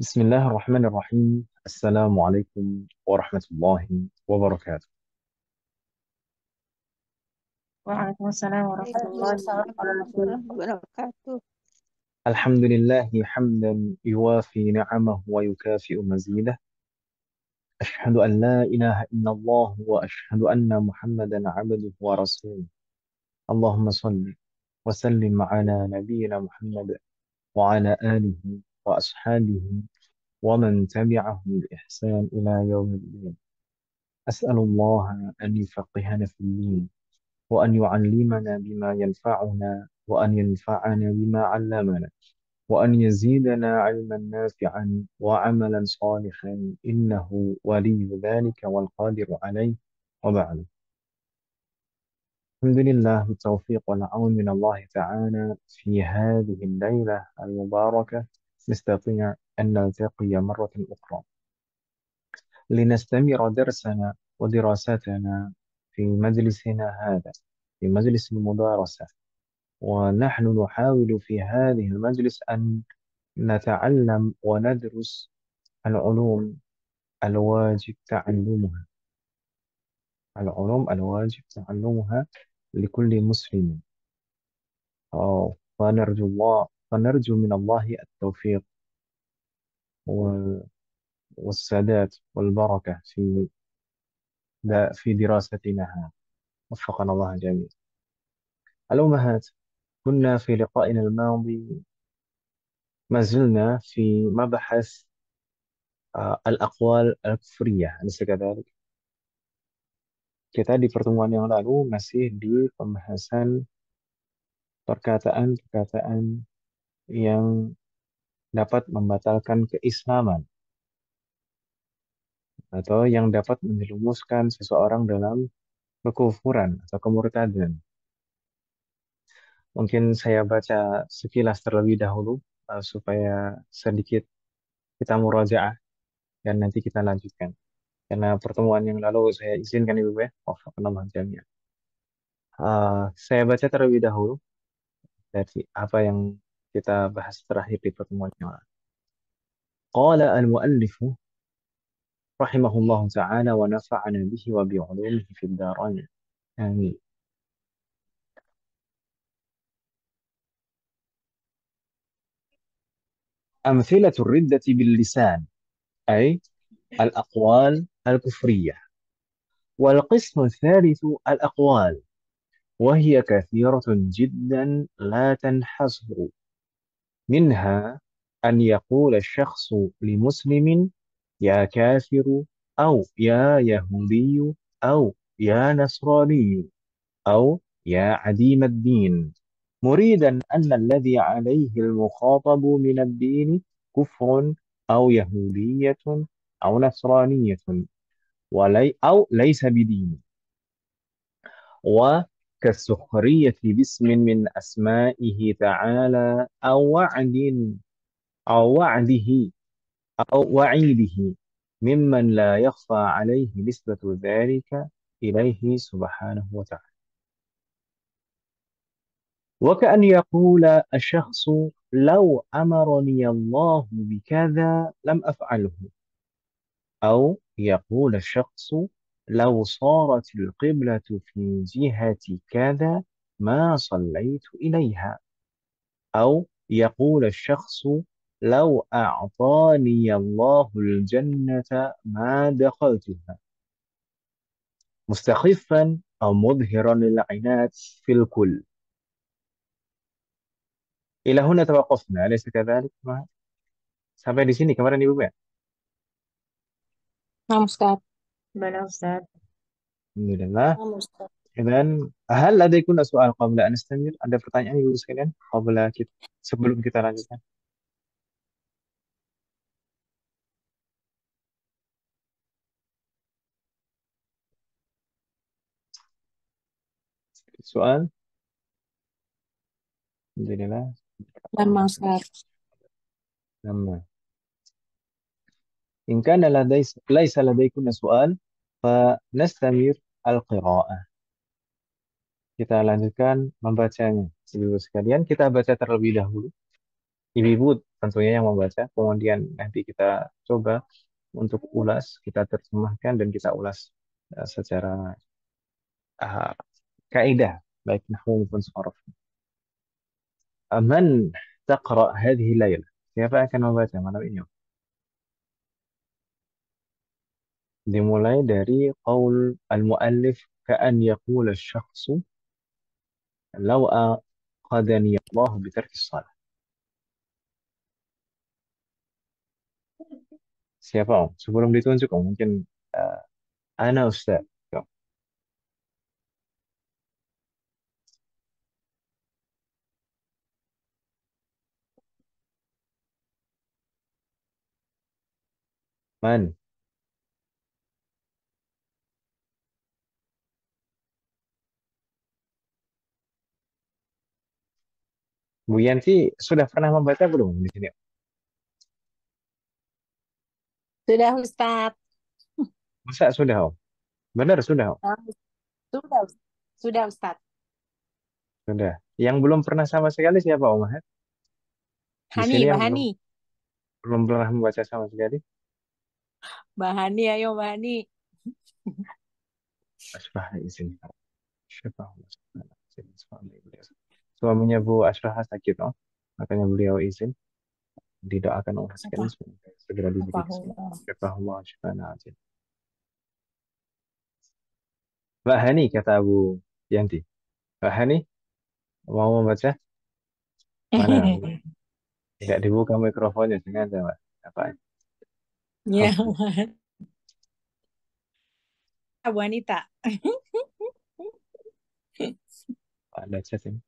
بسم الله الرحمن الرحيم. السلام عليكم ورحمة الله وبركاته. Waalaikumsalam warahmatullahi Waalaikumsalam wabarakatuh. warahmatullahi wabarakatuh. الحمد لله حمدا يوافي نعمه ويكافئ مزيده. أشهد أن لا إله إلا الله وأشهد أن محمدا عبده ورسوله. اللهم صل وسلم على نبينا محمد وعلى آله وأصحابه ومن تبعهم بإحسان إلى يوم الدين. أسأل الله أن يفقهنا في الدين وأن يعلمنا بما ينفعنا وأن ينفعنا بما علمنا وأن يزيدنا علما نافعا وعملا صالحا إنه ولي ذلك والقادر عليه. وبعد، الحمد لله بالتوفيق والعون من الله تعالى في هذه الليلة المباركة نستطيع أن نلتقي مرة أخرى لنستمر درسنا ودراستنا في مجلسنا هذا، في مجلس المدارسة. ونحن نحاول في هذه المجلس أن نتعلم وندرس العلوم الواجب تعلمها، العلوم الواجب تعلمها لكل مسلم. فنرجو من الله التوفيق و- والسداد والبركة في دراستنا هذه. وفقنا الله جميعا. الأمهات، كنا في لقائنا الماضي ما زلنا في مبحث الأقوال الكفرية، أليس كذلك؟ Kita di pertemuan yang lalu masih di pembahasan perkataan-perkataan yang dapat membatalkan keislaman atau yang dapat menjerumuskan seseorang dalam kekufuran atau kemurtadan. Mungkin saya baca sekilas terlebih dahulu supaya sedikit kita murajaah dan nanti kita lanjutkan. Karena pertemuan yang lalu saya izinkan Ibu ya, Allah jami'an. Saya baca terlebih dahulu dari apa yang kita bahas terakhir di pertemuan yang lalu. قال المؤلف رحمه الله تعالى ونفعنا به وبعلومه في الدارين آمين. أمثلة الردة باللسان، أي الأقوال الكفرية. والقسم الثالث الأقوال، وهي كثيرة جدا لا تنحصر. منها أن يقول الشخص لمسلم يا كافر، أو يا يهودي، أو يا نصراني، أو يا عديم الدين، مريدا أن الذي عليه المخاطب من الدين كفر أو يهودية أو نصرانية، أو ليس بدين. وكالسخرية باسم من أسمائه تعالى أو وعده أو وعيده، ممن لا يخفى عليه نسبة ذلك إليه سبحانه وتعالى. وكأن يقول الشخص لو أمرني الله بكذا لم أفعله، أو يقول الشخص لو صارت القبلة في جهة كذا ما صليت إليها، أو يقول الشخص لو أعطاني الله الجنة ما دخلتها، مستخفا أو مظهرا للعناد في الكل. إلى هنا توقفنا، أليس كذلك؟ Sampai di sini kemarin Ibu ya? Nah, Ustaz. Bala Ustaz. Alhamdulillah. Nah, Ustaz. Dan hal ladaikun soal qabla an nastamir? Ada pertanyaan Ibu sekalian qabla kita sebelum kita lanjutkan? Soal? Alhamdulillah. Dan Ustaz. Nama. إن كان ليس لديكن سؤال فنستمر القراءة. Kita lanjutkan membacanya. Ibu sekalian, kita baca terlebih dahulu. Ibu tentunya yang membaca, kemudian nanti kita coba untuk ulas, kita terjemahkan dan kita ulas secara uh, kaidah baik nahwu maupun sorof. Man taqra hadhihi layla? Siapa akan membaca malam ini? Dimulai dari qaul al-muallif ka'an yaqul asy-syakhsu law aqadani Allah bi tarki shalah. Siapa Om? Sebelum ditunjuk Om, mungkin uh, ana Ustaz. Om. Man? Bu Yanti sudah pernah membaca belum di sini? Sudah Ustadz. Masa sudah Om? Benar sudah Om? Ah, Sudah, sudah Ustadz. Sudah. Yang belum pernah sama sekali siapa Om Ahad? Di Hani, sini yang belum Bahani. belum pernah membaca sama sekali? Bahani, ayo Bahani. Asbah izin. Siapa Allah suami beliau. Suaminya Bu Ashrah sakit, oh. Makanya beliau izin didoakan oleh sekalian Apa? semoga segera diberi kesembuhan. Apa? Siapa Allah syifana ajil. Mbak Hani kata Bu Yanti. Mbak Hani mau membaca? Mana? Tidak dibuka mikrofonnya sengaja, Mbak. Apa? Ya, Oke, wanita. ada chat ini.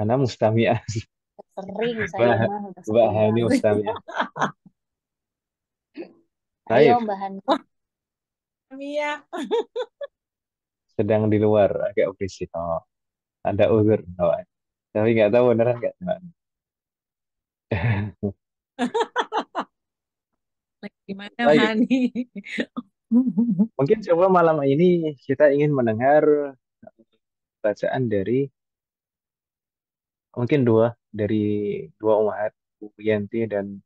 Ana mustami'ah. Sering saya Mbak, mah udah Mbak sering Hani banget. mustami'ah. Ayo Taif Mbak Hani. Mia. sedang di luar agak berisik. Oh, ada uzur. Oh. Tapi nggak tahu beneran nggak. Gimana Baik. Hani? Mungkin coba malam ini kita ingin mendengar bacaan dari mungkin dua umat Bu Yanti dan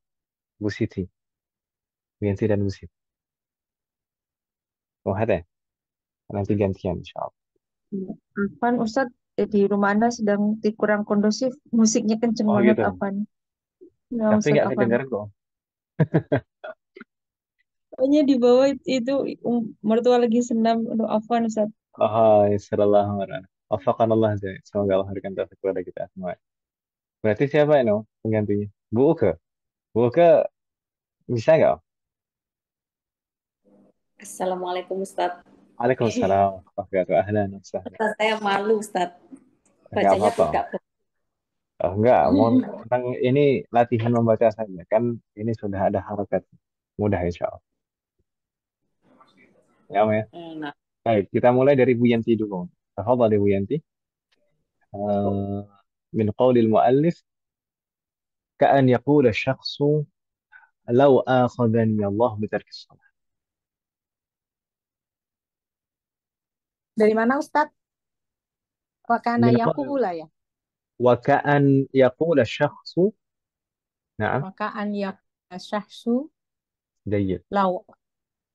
Bu Siti. Bu Yanti dan Bu Siti. Umat ya? Nanti gantian insya Allah. Afan Ustadz, di rumah Anda sedang kurang kondusif, musiknya kenceng Oh banget gitu. Afan. Ya Tapi Ustadz nggak Afan. kedengaran kok. Pokoknya di bawah itu mertua lagi senam. Aduh Afan Ustadz. Oh, sallallahu alaihi wasallam. Allah Azza. Semoga Allah berikan taufik kepada kita semua. Berarti siapa ini penggantinya? Bu Uke. Bu Uke bisa nggak? Assalamualaikum Ustadz. Waalaikumsalam. Wabarakatuh. Ahlan wa sahlan. Ustadz saya malu Ustadz. Nggak Bacanya apa-apa. tegak. Oh, enggak, mau tentang ini latihan membaca saja kan ini sudah ada harokat mudah insya Allah. Ya, Om, ya. Nah, Baik, kita mulai dari Bu Yanti dulu. Tafadhali Bu Yanti. من قول المؤلف كأن يقول الشخص لو آخذني الله بترك الصلاة. Dari mana Ustadz? Wakana من قول yakula ya. وكأن يقول الشخص نعم Wakaan yakula syahsu جيد. lau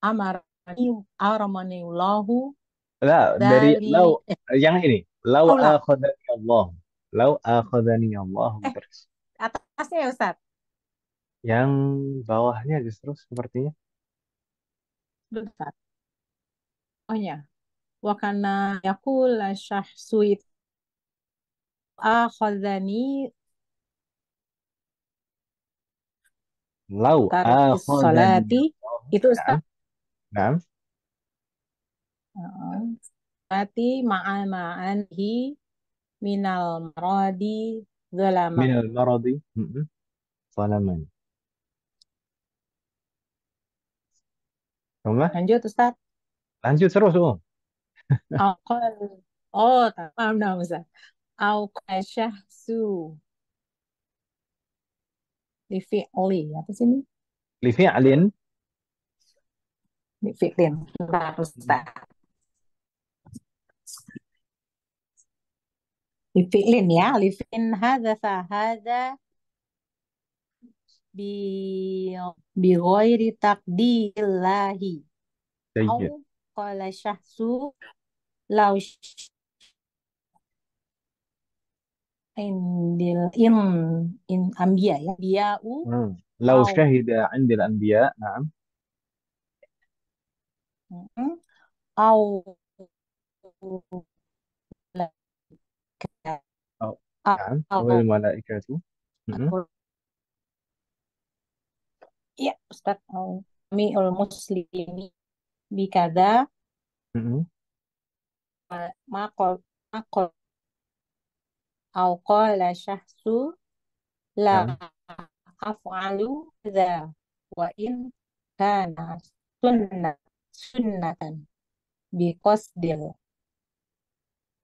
amarani aramaniullahu لا dari dali لو yang ini لو aula. آخذني الله لو آخذني الله Eh, بترك الصلاة. atasnya ya Ustadz. Yang bawahnya justru sepertinya Ustadz. Oh ya. Wakana yakula syahsu itu akhadhani لو tarkis آخذني salati الله. itu نعم Ustaz. نعم Salati ma'anhi minal maradi من zalaman. المرض ظلما. ثم Lanjut Ustaz. lanjut terus oh. Aqal. Oh, paham dah Ustaz. Syahsu di fi'li apa sih ini? لفعل Di fi'lin. Bentar Ustaz. بفعل ya لفعل حدث هذا ب... بغير تقدير الله جيد. أو قال شخص لو إن أنبياء ya أنبياء لو أو شهد عند الأنبياء. نعم. أو أو نعم، أو أو الملائكة. م-م. ya Ustaz أو جميع المسلمين بكذا م-م. ما قال أو قال شخص لا نعم. أفعل ذا وإن كان سنة سنة بقصد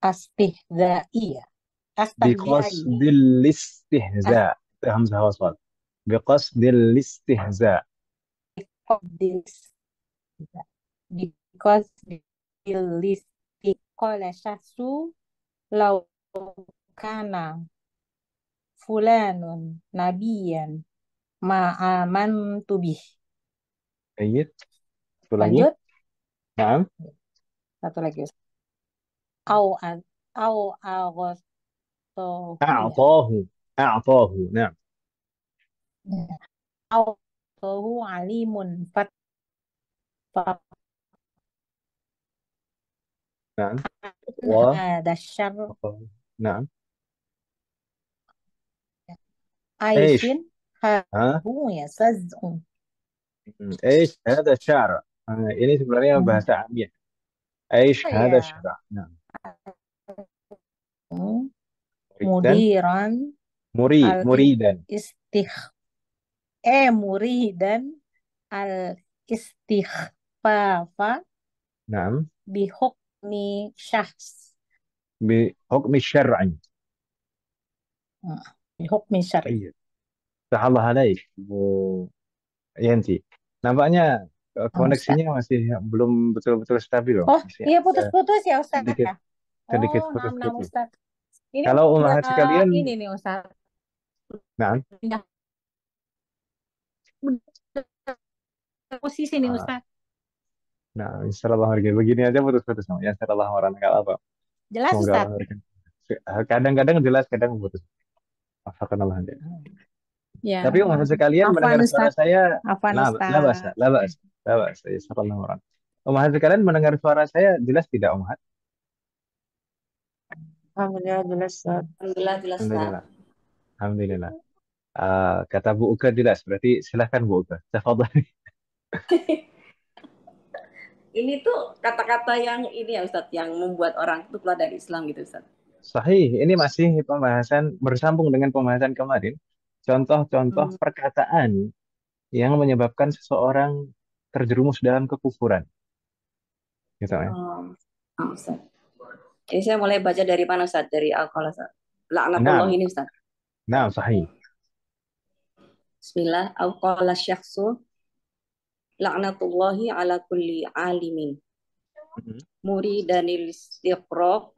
الاستهزائية بقصد أستهزائية الاستهزاء. همزة وصل. بقصد الاستهزاء. بقصد بقصد الاستهزاء قال شخص لو كان فلان نبيا ما آمنت به. جيد. Satu lagi. Lanjut, نعم. satu lagi. Au au agostohu ya. أعطاه. أعطاه. نعم. Au tohu alimun نعم. و ada syarr نعم. إيش. aisin ها. habu ya sazun. إيش هذا الشعر. ini sebenarnya bahasa Amir. إيش Oh هذا ya, الشعر. نعم. مريدا. mudiran al مريدا. istikh muridan al istighfafa نعم. bihukmi syahs. بحكم الشرع. Bihukmi syar'i. طيب. فتح الله عليك Bu Yanti. Nampaknya Ustaz. koneksinya masih belum betul-betul stabil loh. Oh, Masih iya ada putus-putus ya Ustaz sedikit ya. sedikit Oh, nah putus-putus. Ustaz. Ini Kalau udah umat sekalian, ini nih Ustaz. nah, Udah posisi nih ah, Ustaz. nah, insyaallah begini aja putus-putus. Ya, insyaallah orang nggak apa. Jelas Semoga Allah Ustaz. memberikan. Kadang-kadang jelas, kadang putus. Afakanallah. Ya, Tapi umat sekalian Afwan mendengar suara Ustaz. saya, Afwan lah, lah bahasa, Ustaz. lah bahasa, lah bahasa. Ya, insyaallah orang. Umat sekalian mendengar suara saya jelas tidak, umat? Alhamdulillah jelas Ustaz. Alhamdulillah jelas, Ustaz. Alhamdulillah. Alhamdulillah. Kata Bu Uka jelas, berarti silahkan Bu Uka. Tafadhali. Ini tuh kata-kata yang ini ya Ustaz, yang membuat orang itu keluar dari Islam gitu Ustaz. Sahih, ini masih pembahasan bersambung dengan pembahasan kemarin. Contoh-contoh Hmm. perkataan yang menyebabkan seseorang terjerumus dalam kekufuran. Gitu ya. Ustaz. Jadi saya mulai baca dari mana Ustaz? Dari Al-Qalam Ustaz. Laknatullah Nah, ini Ustaz. nah, sahih. Bismillah. Al-Qala syakhsu laknatullahi ala kulli alimin. Mhm. Muridanil istiqraq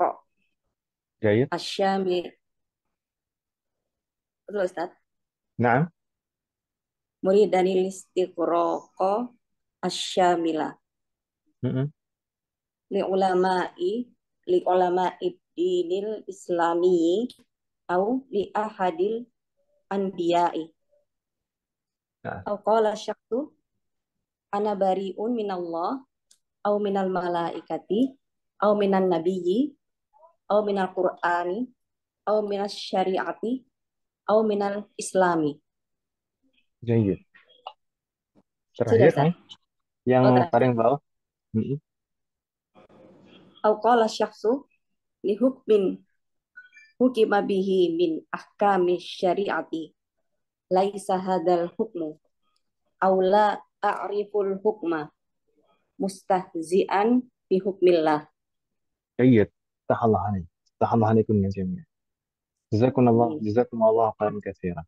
Jayid. asyami. Betul Ustaz? Nah, Muridanil istiqraq asyamila. mhm. Li ulama'i li ulama'i dinil islami au li ahadil anbiya'i Nah, au qala syakhsu ana bari'un minallah au minal malaikati au minan nabiyyi au minal qur'ani au minas syariati au minal islami. jayid. Sudah Terakhir Ustaz? nih, yang Oh, terakhir. paling bawah. Mhm. Au qala syakhsu li hukmin hukima bihi min ahkami syariati laisa hadal hukmu au la a'riful hukma mustahzi'an bi hukmillah. Jayid. Tahallah alaik. Tahallah alaikum ya jami'an. Jazakumullah, Amin. jazakumullah khairan katsiran.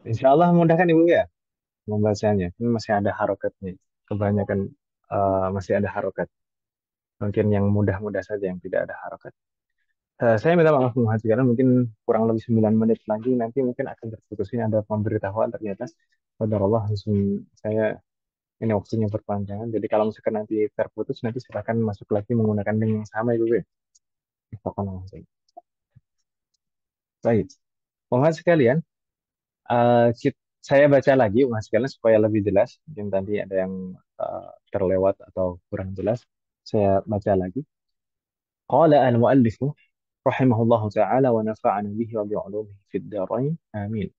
Insyaallah memudahkan Ibu ya membacanya. Ini masih ada harokatnya. Kebanyakan masih ada harokat. Mungkin yang mudah-mudah saja yang tidak ada harokat. Saya minta maaf Bu Haji, karena mungkin kurang lebih 9 menit lagi nanti mungkin akan terputus. Ini ada pemberitahuan ternyata. Qadarullah langsung saya ini waktunya berpanjangan. Jadi kalau misalkan nanti terputus, nanti silakan masuk lagi menggunakan link yang sama itu, Bu. Astagfirullahaladzim. Baik, Umat sekalian, saya baca lagi Umat sekalian supaya lebih jelas. Mungkin tadi ada yang terlewat atau kurang jelas. Saya baca lagi. Qala al-muallif rahimahullahu ta'ala wa nafa'ana bihi wa bi'ulumihi fid darain. Amin.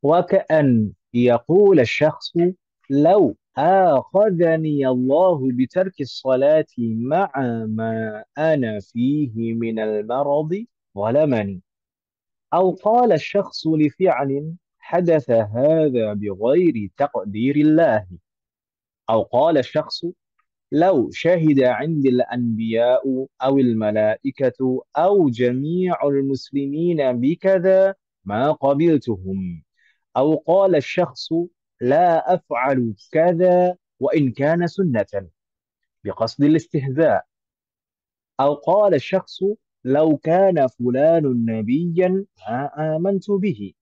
وكأن يقول الشخص لو آخذني الله بترك الصلاة مع ما أنا فيه من المرض ظلمني. أو قال الشخص لفعل حدث هذا بغير تقدير الله. أو قال الشخص لو شهد عندي الأنبياء أو الملائكة أو جميع المسلمين بكذا ما قبلتهم. أو قال الشخص لا أفعل كذا وإن كان سنة بقصد الاستهزاء. أو قال الشخص لو كان فلان نبيا ما آمنت به.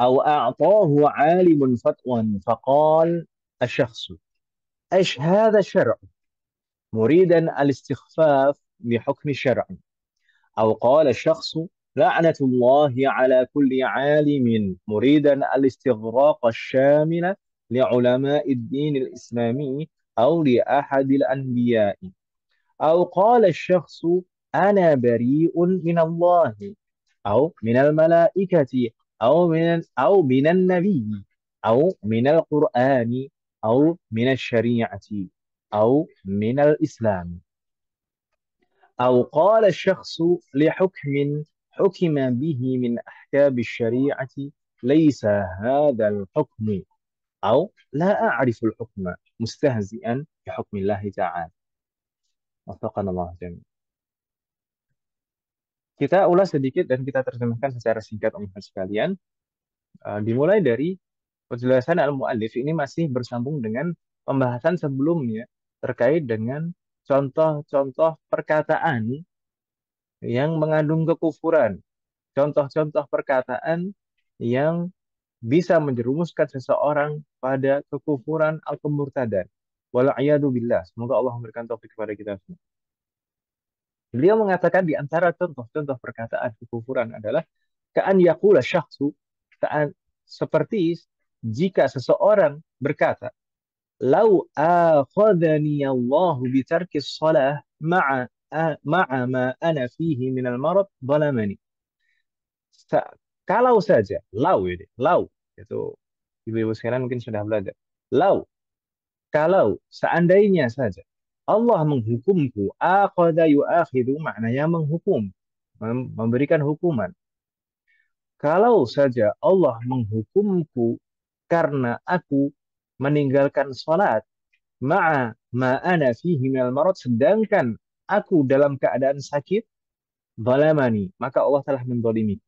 أو أعطاه عالم فتوى فقال الشخص إيش هذا الشرع، مريدا الاستخفاف بحكم الشرع. أو قال الشخص لعنة الله على كل عالم، مريدا الاستغراق الشامل لعلماء الدين الإسلامي أو لأحد الأنبياء. أو قال الشخص أنا بريء من الله أو من الملائكة أو من النبي أو من القرآن أو من الشريعة أو من الإسلام. أو قال الشخص لحكم حكم به من أحكام الشريعة ليس هذا الحكم، أو لا أعرف الحكم، مستهزئا بحكم الله تعالى. وفقنا الله جميعا. Kita ulas sedikit dan kita terjemahkan secara singkat umat sekalian. Dimulai dari penjelasan al-muallif, ini masih bersambung dengan pembahasan sebelumnya terkait dengan contoh-contoh perkataan yang mengandung kekufuran, contoh-contoh perkataan yang bisa menjerumuskan seseorang pada kekufuran al-kemurtadan. Wal'iyadu billah. Semoga Allah memberikan taufik kepada kita semua. Beliau mengatakan di antara contoh-contoh perkataan kekufuran adalah ka'an yaqula syakhsu, seperti jika seseorang berkata, "Lau akhadhani Allah bi tarki shalah ma'a ma ana fihi min al-marad dhalamani." Kalau saja, lau itu ibu-ibu sekalian mungkin sudah belajar. Kalau seandainya saja Allah menghukumku, akhadha yu'akhidhu maknanya menghukum, memberikan hukuman. Kalau saja Allah menghukumku karena aku meninggalkan salat, ma'a ma ana fihi minal marad, sedangkan aku dalam keadaan sakit, zalamani, maka Allah telah menzalimi.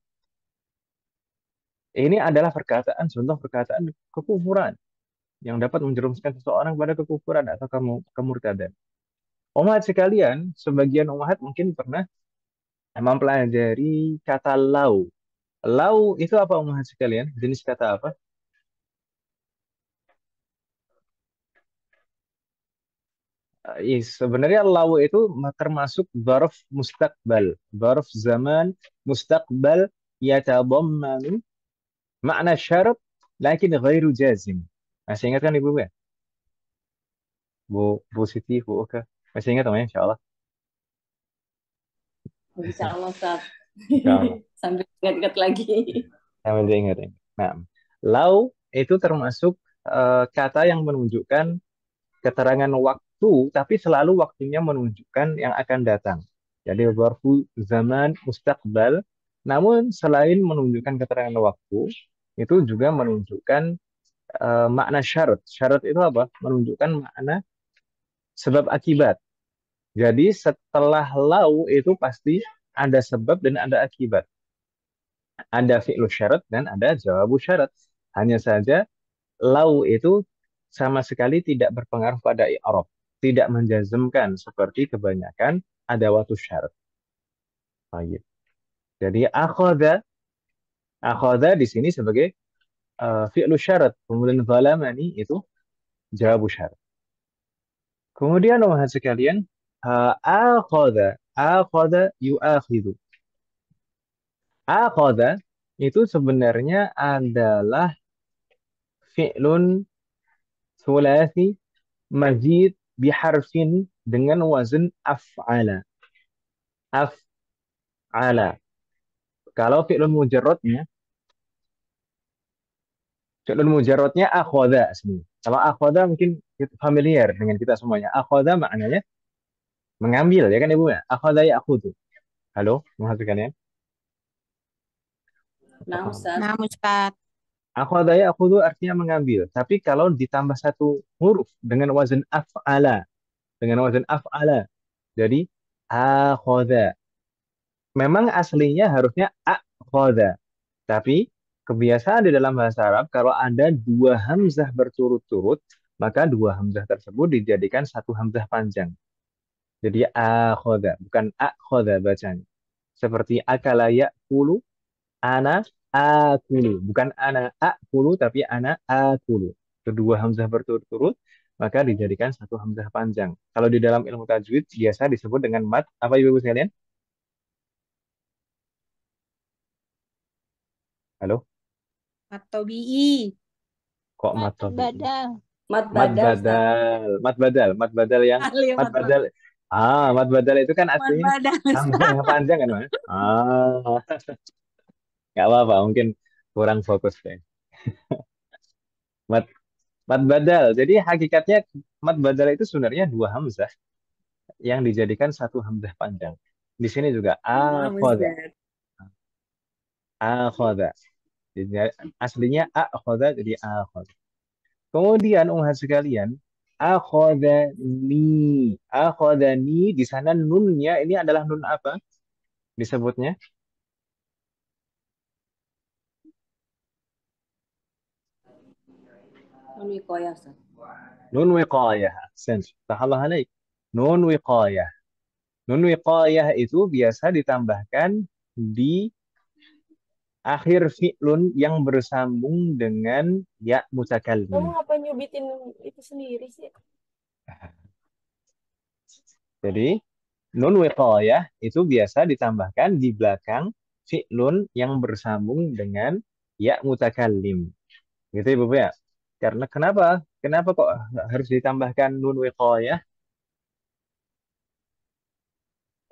Ini adalah contoh perkataan kekufuran yang dapat menjerumuskan seseorang pada kekufuran atau kemurtadan. Umat sekalian, sebagian umat mungkin pernah mempelajari kata lau. Lau itu apa umat sekalian? Jenis kata apa? Sebenarnya lau itu termasuk dzarf mustaqbal, dzarf zaman mustaqbal yatadammanu makna syarat lakin ghairu jazim. Masih ingat kan Ibu ya? Bu Siti, Bu Oka. Masih ingat namanya insyaallah? Insya Allah, Ustaz. Insyaallah. Sambil ingat-ingat lagi. Sambil diingat. Nah, lau itu termasuk kata yang menunjukkan keterangan waktu, tapi selalu waktunya menunjukkan yang akan datang. Jadi dzarfu zaman mustaqbal, namun selain menunjukkan keterangan waktu, itu juga menunjukkan makna syarat. Syarat itu apa? Menunjukkan makna sebab akibat. Jadi setelah lau itu pasti ada sebab dan ada akibat. Ada fi'lu syarat dan ada jawabu syarat. Hanya saja lau itu sama sekali tidak berpengaruh pada i'rab, tidak menjazmkan seperti kebanyakan adawatus syarat. Baik. Jadi akhoda di sini sebagai fi'lu syarat. Kemudian zalamani itu jawabu syarat. Kemudian teman sekalian, akhoda yu'akhidu. Akhoda itu sebenarnya adalah fi'lun sulasi mazid biharfin dengan wazn af'ala. Af'ala. Kalau fi'lun mujarrodnya akhoda sebenarnya. Kalau akhoda mungkin familiar dengan kita semuanya. Akhoda maknanya mengambil, ya kan Ibu ya? Akhoda ya akhudu. Halo, menghasilkan ya? Nah, Ustaz. Nah, Ustaz. Akhoda ya akhudu artinya mengambil. Tapi kalau ditambah satu huruf dengan wazn af'ala. Dengan wazn af'ala. Jadi, akhoda. Memang aslinya harusnya akhoda. Tapi kebiasaan di dalam bahasa Arab kalau ada dua hamzah berturut-turut, maka dua hamzah tersebut dijadikan satu hamzah panjang. Jadi akhoda, bukan akhoda bacanya. Seperti akala ya'kulu, ana akulu. Bukan ana akulu, tapi ana akulu. Kedua hamzah berturut-turut, maka dijadikan satu hamzah panjang. Kalau di dalam ilmu tajwid, biasa disebut dengan mad. Apa ibu-ibu sekalian? Halo? Atau BI. Kok mad Mat tabi'i? badal. Mat Mad badal, Ustaz. badal, mad badal yang Ahli mad mat badal. Mad badal itu kan aslinya badal, hamzah Ustaz. yang panjang kan, Mas? Nggak apa-apa, mungkin kurang fokus deh. Mad, mad badal. Jadi hakikatnya mad badal itu sebenarnya dua hamzah yang dijadikan satu hamzah panjang. Di sini juga Paham, akhoda, Ustaz. akhoda. Jadi, aslinya akhoda jadi akhoda. Kemudian umat sekalian, akhodani di sana nunnya ini adalah nun apa disebutnya? Nun wikoyah, Ustaz. Nun wiqayah. Ahsan. Tahallah alaik. Nun wiqayah. Nun wiqayah itu biasa ditambahkan di akhir fi'lun yang bersambung dengan ya Kamu mutakallim. ngapain nyubitin itu sendiri sih? Jadi nun wiqayah itu biasa ditambahkan di belakang fi'lun yang bersambung dengan ya mutakallim. Gitu Ibu ya. Karena kenapa? Kenapa kok harus ditambahkan nun wiqayah?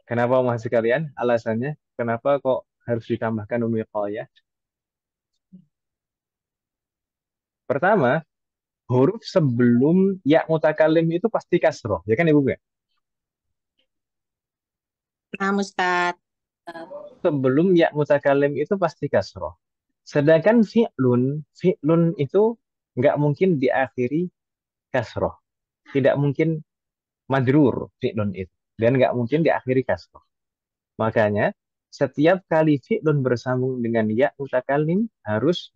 Kenapa masih kalian? Alasannya kenapa kok harus ditambahkan nun wiqayah? Pertama, huruf sebelum ya mutakallim itu pasti kasroh, ya kan Ibu ya? Nah, Ustaz. Sebelum ya mutakallim itu pasti kasroh. Sedangkan fi'lun itu nggak mungkin diakhiri kasroh. Tidak mungkin majrur fi'lun itu. Dan nggak mungkin diakhiri kasroh. Makanya setiap kali fi'lun bersambung dengan ya mutakallim harus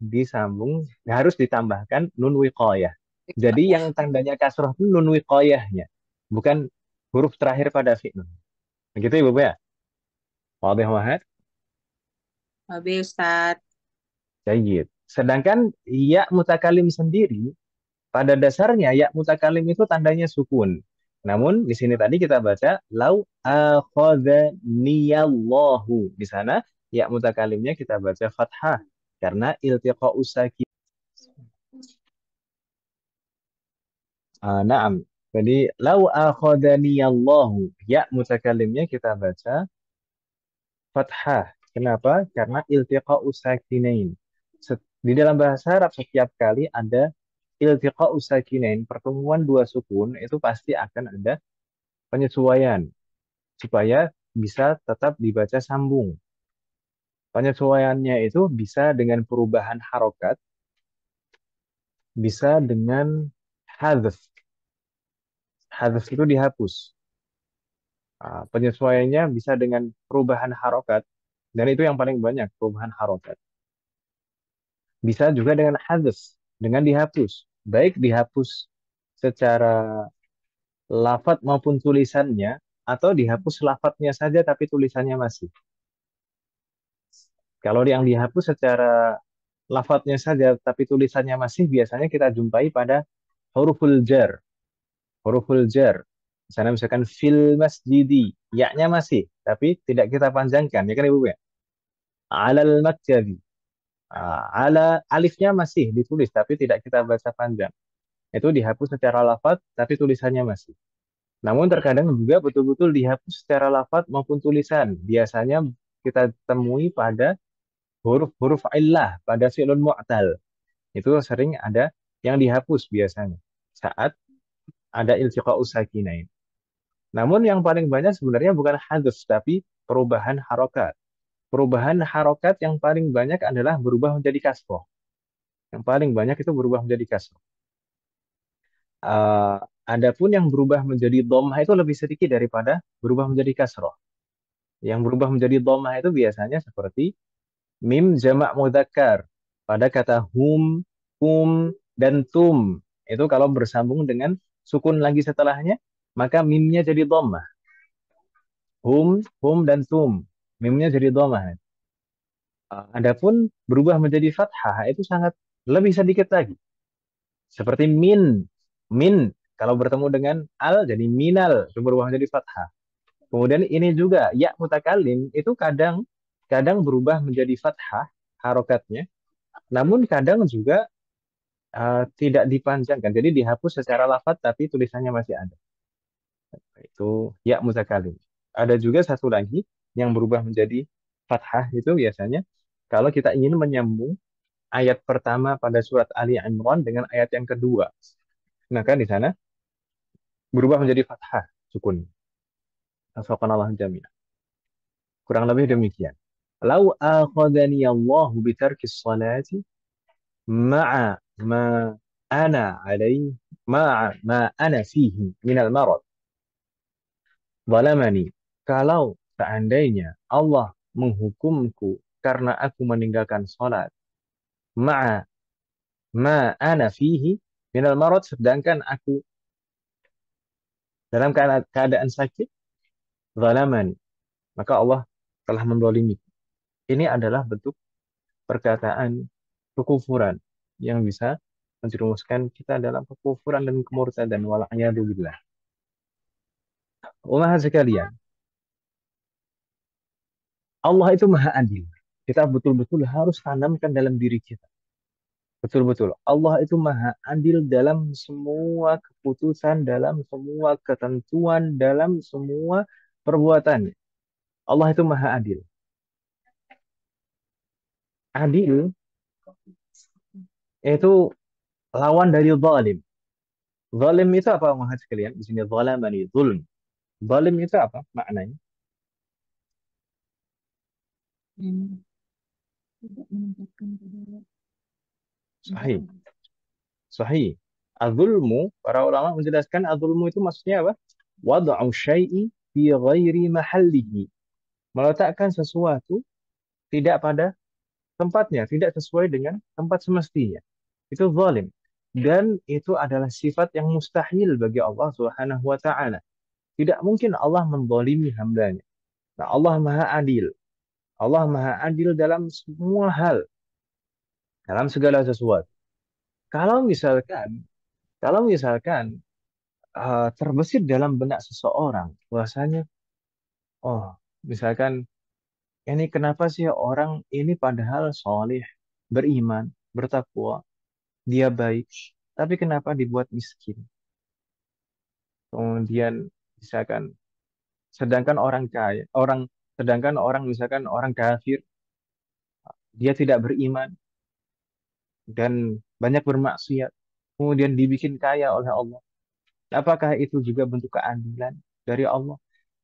ditambahkan nun wiqayah. Jadi yang tandanya kasroh itu nun wiqayahnya, bukan huruf terakhir pada fi'lun. Begitu Ibu ya? Wadih wahad? Babe, Ustaz. Jayyid. Sedangkan ya mutakalim sendiri, pada dasarnya ya mutakalim itu tandanya sukun. Namun di sini tadi kita baca lau akhadhaniyallahu. Di sana ya mutakalimnya kita baca fathah karena iltiqa'us sakin. Naam. Jadi lau akhadhaniyallahu ya mutakalimnya kita baca fathah. Kenapa? Karena iltiqa'us sakinain. Di dalam bahasa Arab setiap kali ada iltiqa'us sakinain, pertemuan dua sukun, itu pasti akan ada penyesuaian supaya bisa tetap dibaca sambung. Penyesuaiannya itu bisa dengan perubahan harokat, bisa dengan hadf. Hadf itu dihapus. Penyesuaiannya bisa dengan perubahan harokat, dan itu yang paling banyak, perubahan harokat. Bisa juga dengan hadf, dengan dihapus. Baik dihapus secara lafat maupun tulisannya, atau dihapus lafadznya saja tapi tulisannya masih. Kalau yang dihapus secara lafadznya saja, tapi tulisannya masih biasanya kita jumpai pada huruful jar. Huruful jar. Misalnya misalkan fil masjidi, ya-nya masih, tapi tidak kita panjangkan, ya kan Ibu ya? Alal maktabi. Ala alifnya masih ditulis, tapi tidak kita baca panjang. Itu dihapus secara lafadz, tapi tulisannya masih. Namun terkadang juga betul-betul dihapus secara lafadz maupun tulisan. Biasanya kita temui pada huruf-huruf illah, pada fi'lun mu'tal. Itu sering ada yang dihapus biasanya saat ada iltiqa'us sakinain. Namun yang paling banyak sebenarnya bukan hadus, tapi perubahan harokat. Perubahan harokat yang paling banyak adalah berubah menjadi kasroh. Yang paling banyak itu berubah menjadi kasroh. Uh, Adapun yang berubah menjadi dhammah itu lebih sedikit daripada berubah menjadi kasroh. Yang berubah menjadi dhammah itu biasanya seperti mim jamak mudzakkar pada kata hum, kum, dan tum. Itu kalau bersambung dengan sukun lagi setelahnya, maka mimnya jadi dhammah. Hum, dan tum. Mimnya jadi dhammah. Adapun berubah menjadi fathah itu sangat lebih sedikit lagi. Seperti min. Min kalau bertemu dengan al jadi minal, itu berubah menjadi fathah. Kemudian ini juga ya mutakalim itu kadang kadang berubah menjadi fathah harokatnya, namun kadang juga tidak dipanjangkan. Jadi dihapus secara lafadz tapi tulisannya masih ada. Itu ya mutakalim. Ada juga satu lagi yang berubah menjadi fathah itu biasanya kalau kita ingin menyambung ayat pertama pada surat Ali Imran dengan ayat yang kedua. Maka di sana berubah menjadi fathah sukun. Afaqanallahu jami'an. Kurang lebih demikian. Lau akhadani Allahu bitarkis salati ma'a ma ana alaih ma'a ma ana fihi minal marad zalamani. Kalau seandainya Allah menghukumku karena aku meninggalkan salat ma'a ma ana fihi minal marad, sedangkan aku dalam keadaan sakit, zalamani, maka Allah telah menzalimi. Ini adalah bentuk perkataan kekufuran yang bisa menjerumuskan kita dalam kekufuran dan kemurtadan, wal'iyadzubillah. Umat sekalian, Allah itu maha adil. Kita betul-betul harus tanamkan dalam diri kita. Betul-betul. Allah itu maha adil dalam semua keputusan, dalam semua ketentuan, dalam semua perbuatannya. Allah itu maha adil. Adil itu lawan dari zalim. Zalim itu apa, Umat sekalian? Di sini zalamani, zulm. Zalim itu apa maknanya? Hmm. Tidak menempatkan pada Sahih. Sahih. Az-zulmu, para ulama menjelaskan az-zulmu itu maksudnya apa? Wad'u syai'i fi ghairi mahallihi. Meletakkan sesuatu tidak pada tempatnya, tidak sesuai dengan tempat semestinya. Itu zalim. Dan itu adalah sifat yang mustahil bagi Allah Subhanahu wa taala. Tidak mungkin Allah menzalimi hambanya. Nah, Allah Maha Adil. Allah Maha Adil dalam semua hal, dalam segala sesuatu. Kalau misalkan, kalau misalkan terbesit dalam benak seseorang bahwasanya oh misalkan ini kenapa sih orang ini padahal soleh, beriman, bertakwa, dia baik, tapi kenapa dibuat miskin? Kemudian misalkan sedangkan orang kaya, sedangkan orang misalkan orang kafir, dia tidak beriman dan banyak bermaksiat, kemudian dibikin kaya oleh Allah. Apakah itu juga bentuk keadilan dari Allah?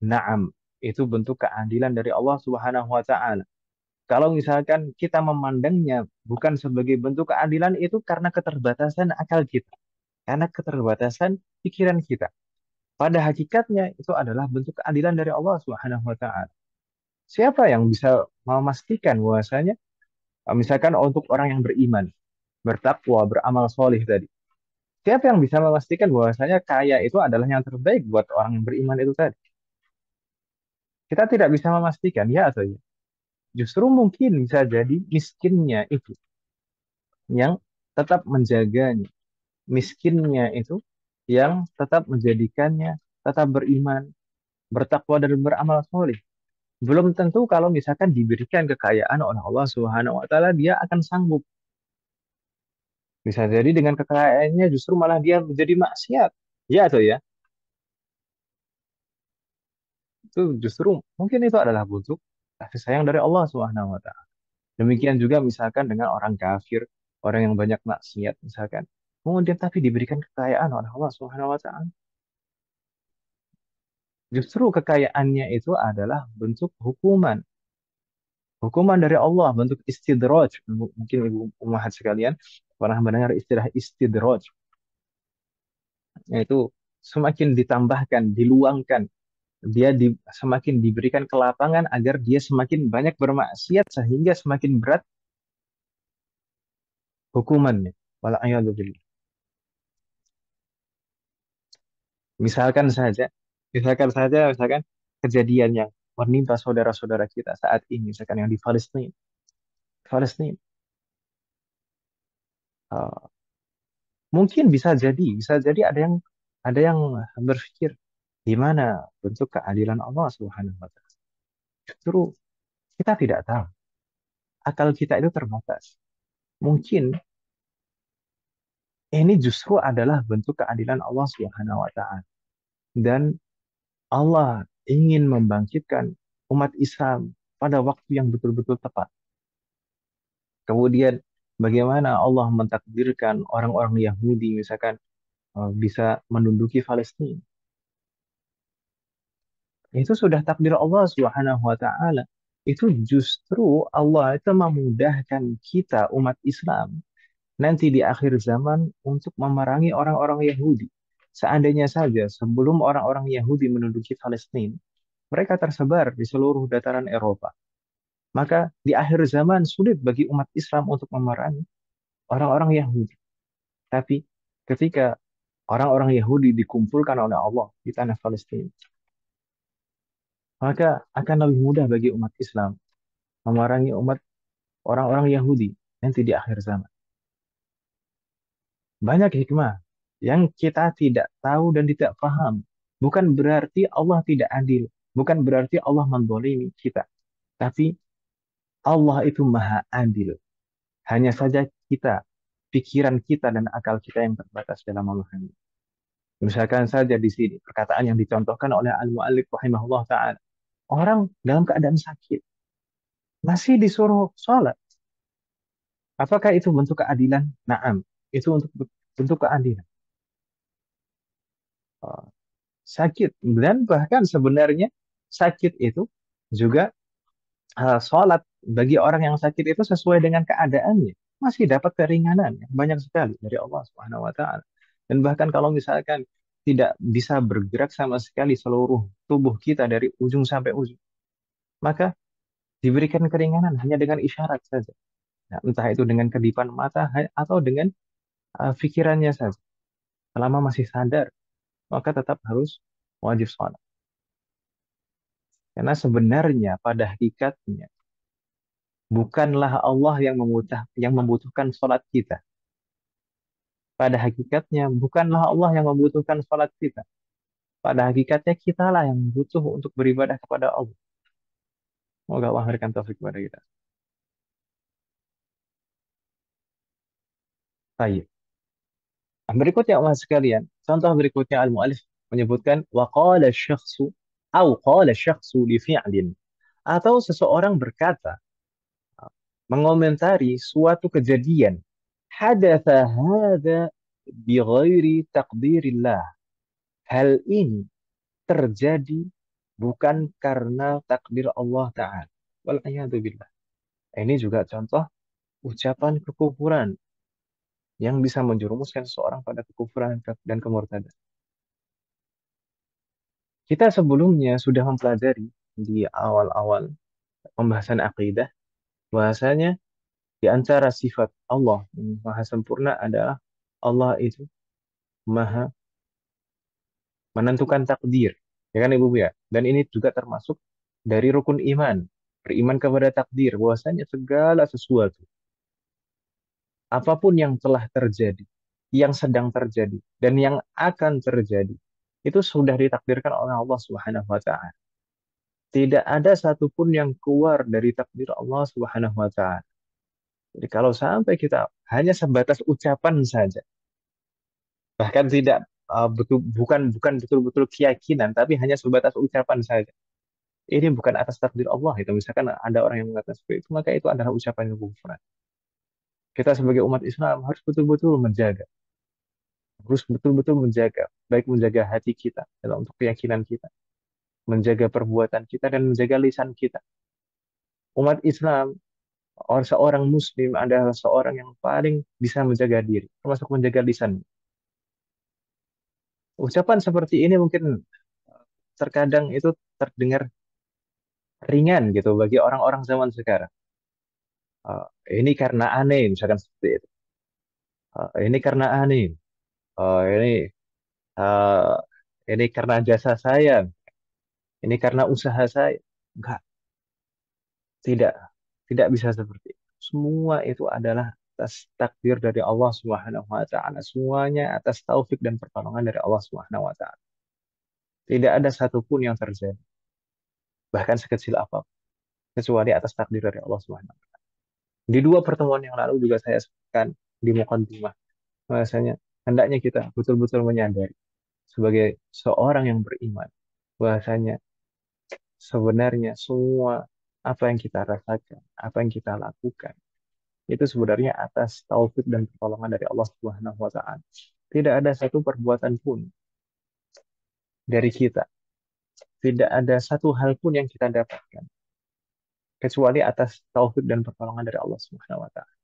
Naam, itu bentuk keadilan dari Allah Subhanahu wa taala. Kalau misalkan kita memandangnya bukan sebagai bentuk keadilan, itu karena keterbatasan akal kita, karena keterbatasan pikiran kita. Pada hakikatnya itu adalah bentuk keadilan dari Allah Subhanahu wa taala. Siapa yang bisa memastikan bahwasanya misalkan untuk orang yang beriman, bertakwa, beramal solih tadi, siapa yang bisa memastikan bahwasanya kaya itu adalah yang terbaik buat orang yang beriman itu tadi? Kita tidak bisa memastikan, ya atau ya? justru mungkin bisa jadi miskinnya itu yang tetap menjaganya. Miskinnya itu yang tetap menjadikannya tetap beriman, bertakwa dan beramal soleh. Belum tentu kalau misalkan diberikan kekayaan oleh Allah Subhanahu wa taala dia akan sanggup. Bisa jadi dengan kekayaannya justru malah dia menjadi maksiat. Ya atau ya? Itu justru mungkin itu adalah bentuk kasih sayang dari Allah Subhanahu wa taala. Demikian juga misalkan dengan orang kafir, orang yang banyak maksiat misalkan. Kemudian tapi diberikan kekayaan oleh Allah Subhanahu wa taala. Justru kekayaannya itu adalah bentuk hukuman. Hukuman dari Allah, bentuk istidraj. Mungkin ibu umahat sekalian pernah mendengar istilah istidraj. Yaitu semakin ditambahkan, diluangkan. Semakin diberikan kelapangan agar dia semakin banyak bermaksiat sehingga semakin berat hukumannya. Wala'iyadzubillah. Misalkan saja, misalkan kejadian yang menimpa saudara-saudara kita saat ini, misalkan yang di Palestina. Palestina. Uh, Mungkin bisa jadi ada yang berpikir di mana bentuk keadilan Allah Subhanahu wa taala. Justru kita tidak tahu. Akal kita itu terbatas. Mungkin ini justru adalah bentuk keadilan Allah Subhanahu wa taala. Dan Allah ingin membangkitkan umat Islam pada waktu yang betul-betul tepat. Kemudian bagaimana Allah mentakdirkan orang-orang Yahudi misalkan bisa menduduki Palestina. Itu sudah takdir Allah Subhanahu wa taala. Itu justru Allah itu memudahkan kita umat Islam nanti di akhir zaman untuk memerangi orang-orang Yahudi. Seandainya saja sebelum orang-orang Yahudi menduduki Palestina, mereka tersebar di seluruh dataran Eropa. Maka di akhir zaman sulit bagi umat Islam untuk memerangi orang-orang Yahudi. Tapi ketika orang-orang Yahudi dikumpulkan oleh Allah di tanah Palestina, maka akan lebih mudah bagi umat Islam memerangi umat orang-orang Yahudi nanti di akhir zaman. Banyak hikmah yang kita tidak tahu dan tidak paham. Bukan berarti Allah tidak adil. Bukan berarti Allah menzalimi kita. Tapi Allah itu maha adil. Hanya saja pikiran kita dan akal kita yang terbatas dalam memahami. Misalkan saja di sini, perkataan yang dicontohkan oleh Al-Mu'allif rahimahullah ta'ala. Orang dalam keadaan sakit, masih disuruh sholat. Apakah itu bentuk keadilan? Naam, itu untuk bentuk keadilan. Oh, sakit. Dan bahkan sebenarnya sakit itu juga sholat bagi orang yang sakit itu sesuai dengan keadaannya. Masih dapat keringanan yang banyak sekali dari Allah Subhanahu wa taala. Dan bahkan kalau misalkan tidak bisa bergerak sama sekali seluruh tubuh kita dari ujung sampai ujung, maka diberikan keringanan hanya dengan isyarat saja. Nah, entah itu dengan kedipan mata atau dengan pikirannya saja. Selama masih sadar, maka tetap harus wajib sholat. Karena sebenarnya pada hakikatnya bukanlah Allah yang membutuhkan sholat kita. Pada hakikatnya bukanlah Allah yang membutuhkan sholat kita. Pada hakikatnya kitalah yang butuh untuk beribadah kepada Allah. Semoga Allah memberikan taufik kepada kita. Baik. Berikutnya umat sekalian, contoh berikutnya Al-Mu'alif menyebutkan waqala syakhsu au qala syakhsu li fi'lin atau seseorang berkata mengomentari suatu kejadian hadatha hadza bi ghairi taqdirillah. Hal ini terjadi bukan karena takdir Allah Ta'ala. Wal'iyadzubillah. Ini juga contoh ucapan kekufuran yang bisa menjerumuskan seseorang pada kekufuran dan kemurtadan. Kita sebelumnya sudah mempelajari di awal-awal pembahasan akidah bahasanya di antara sifat Allah yang maha sempurna adalah Allah itu maha menentukan takdir. Ya kan Ibu ya? Dan ini juga termasuk dari rukun iman. Beriman kepada takdir, bahwasanya segala sesuatu, apapun yang telah terjadi, yang sedang terjadi, dan yang akan terjadi, itu sudah ditakdirkan oleh Allah Subhanahu wa Ta'ala. Tidak ada satupun yang keluar dari takdir Allah Subhanahu wa Ta'ala. Jadi kalau sampai kita hanya sebatas ucapan saja, bahkan tidak bukan betul-betul keyakinan, tapi hanya sebatas ucapan saja. Ini bukan atas takdir Allah itu. Misalkan ada orang yang mengatakan seperti itu, maka itu adalah ucapan yang kufur. Kita sebagai umat Islam harus betul-betul menjaga, harus betul-betul menjaga, baik menjaga hati kita dalam untuk keyakinan kita, menjaga perbuatan kita dan menjaga lisan kita. Umat Islam, orang seorang Muslim adalah seorang yang paling bisa menjaga diri, termasuk menjaga lisan. Ucapan seperti ini mungkin terkadang itu terdengar ringan gitu bagi orang-orang zaman sekarang. Eh, ini karena aneh, misalkan seperti itu. Ini karena aneh. Ini eh, ini karena jasa saya. Ini karena usaha saya. Enggak, tidak, tidak bisa seperti itu. Semua itu adalah atas takdir dari Allah Subhanahu wa taala. Semuanya atas taufik dan pertolongan dari Allah Subhanahu wa taala. Tidak ada satupun yang terjadi, bahkan sekecil apapun, kecuali atas takdir dari Allah Subhanahu wa taala. Di dua pertemuan yang lalu juga saya sebutkan di mukaddimah bahwasanya hendaknya kita betul-betul menyadari sebagai seorang yang beriman bahwasanya sebenarnya semua apa yang kita rasakan, apa yang kita lakukan itu sebenarnya atas taufik dan pertolongan dari Allah Subhanahu wa taala. Tidak ada satu perbuatan pun dari kita, tidak ada satu hal pun yang kita dapatkan kecuali atas taufik dan pertolongan dari Allah Subhanahu wa taala.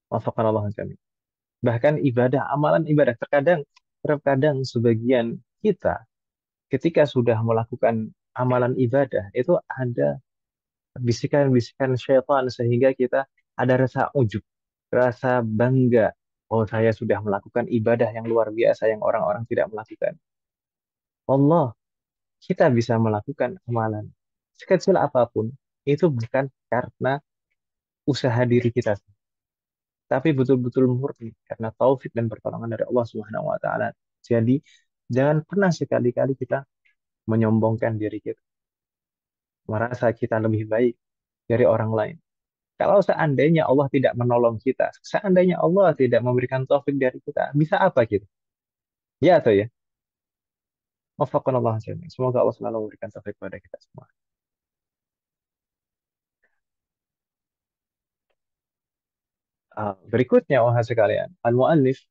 Wafaqanallahu jami'an. Bahkan ibadah, amalan ibadah terkadang sebagian kita ketika sudah melakukan amalan ibadah itu ada bisikan-bisikan syaitan sehingga kita ada rasa ujub, rasa bangga. Oh, saya sudah melakukan ibadah yang luar biasa yang orang-orang tidak melakukan. Allah, kita bisa melakukan amalan sekecil apapun itu bukan karena usaha diri kita, tapi betul-betul murni karena taufik dan pertolongan dari Allah Subhanahu wa taala. Jadi, jangan pernah sekali-kali kita menyombongkan diri kita, merasa kita lebih baik dari orang lain. Kalau seandainya Allah tidak menolong kita, seandainya Allah tidak memberikan taufik dari kita, bisa apa kita? Ya atau ya? Wafaqanallahu jami'an. Semoga Allah selalu memberikan taufik kepada kita semua. Berikutnya, wahai sekalian, al-muallif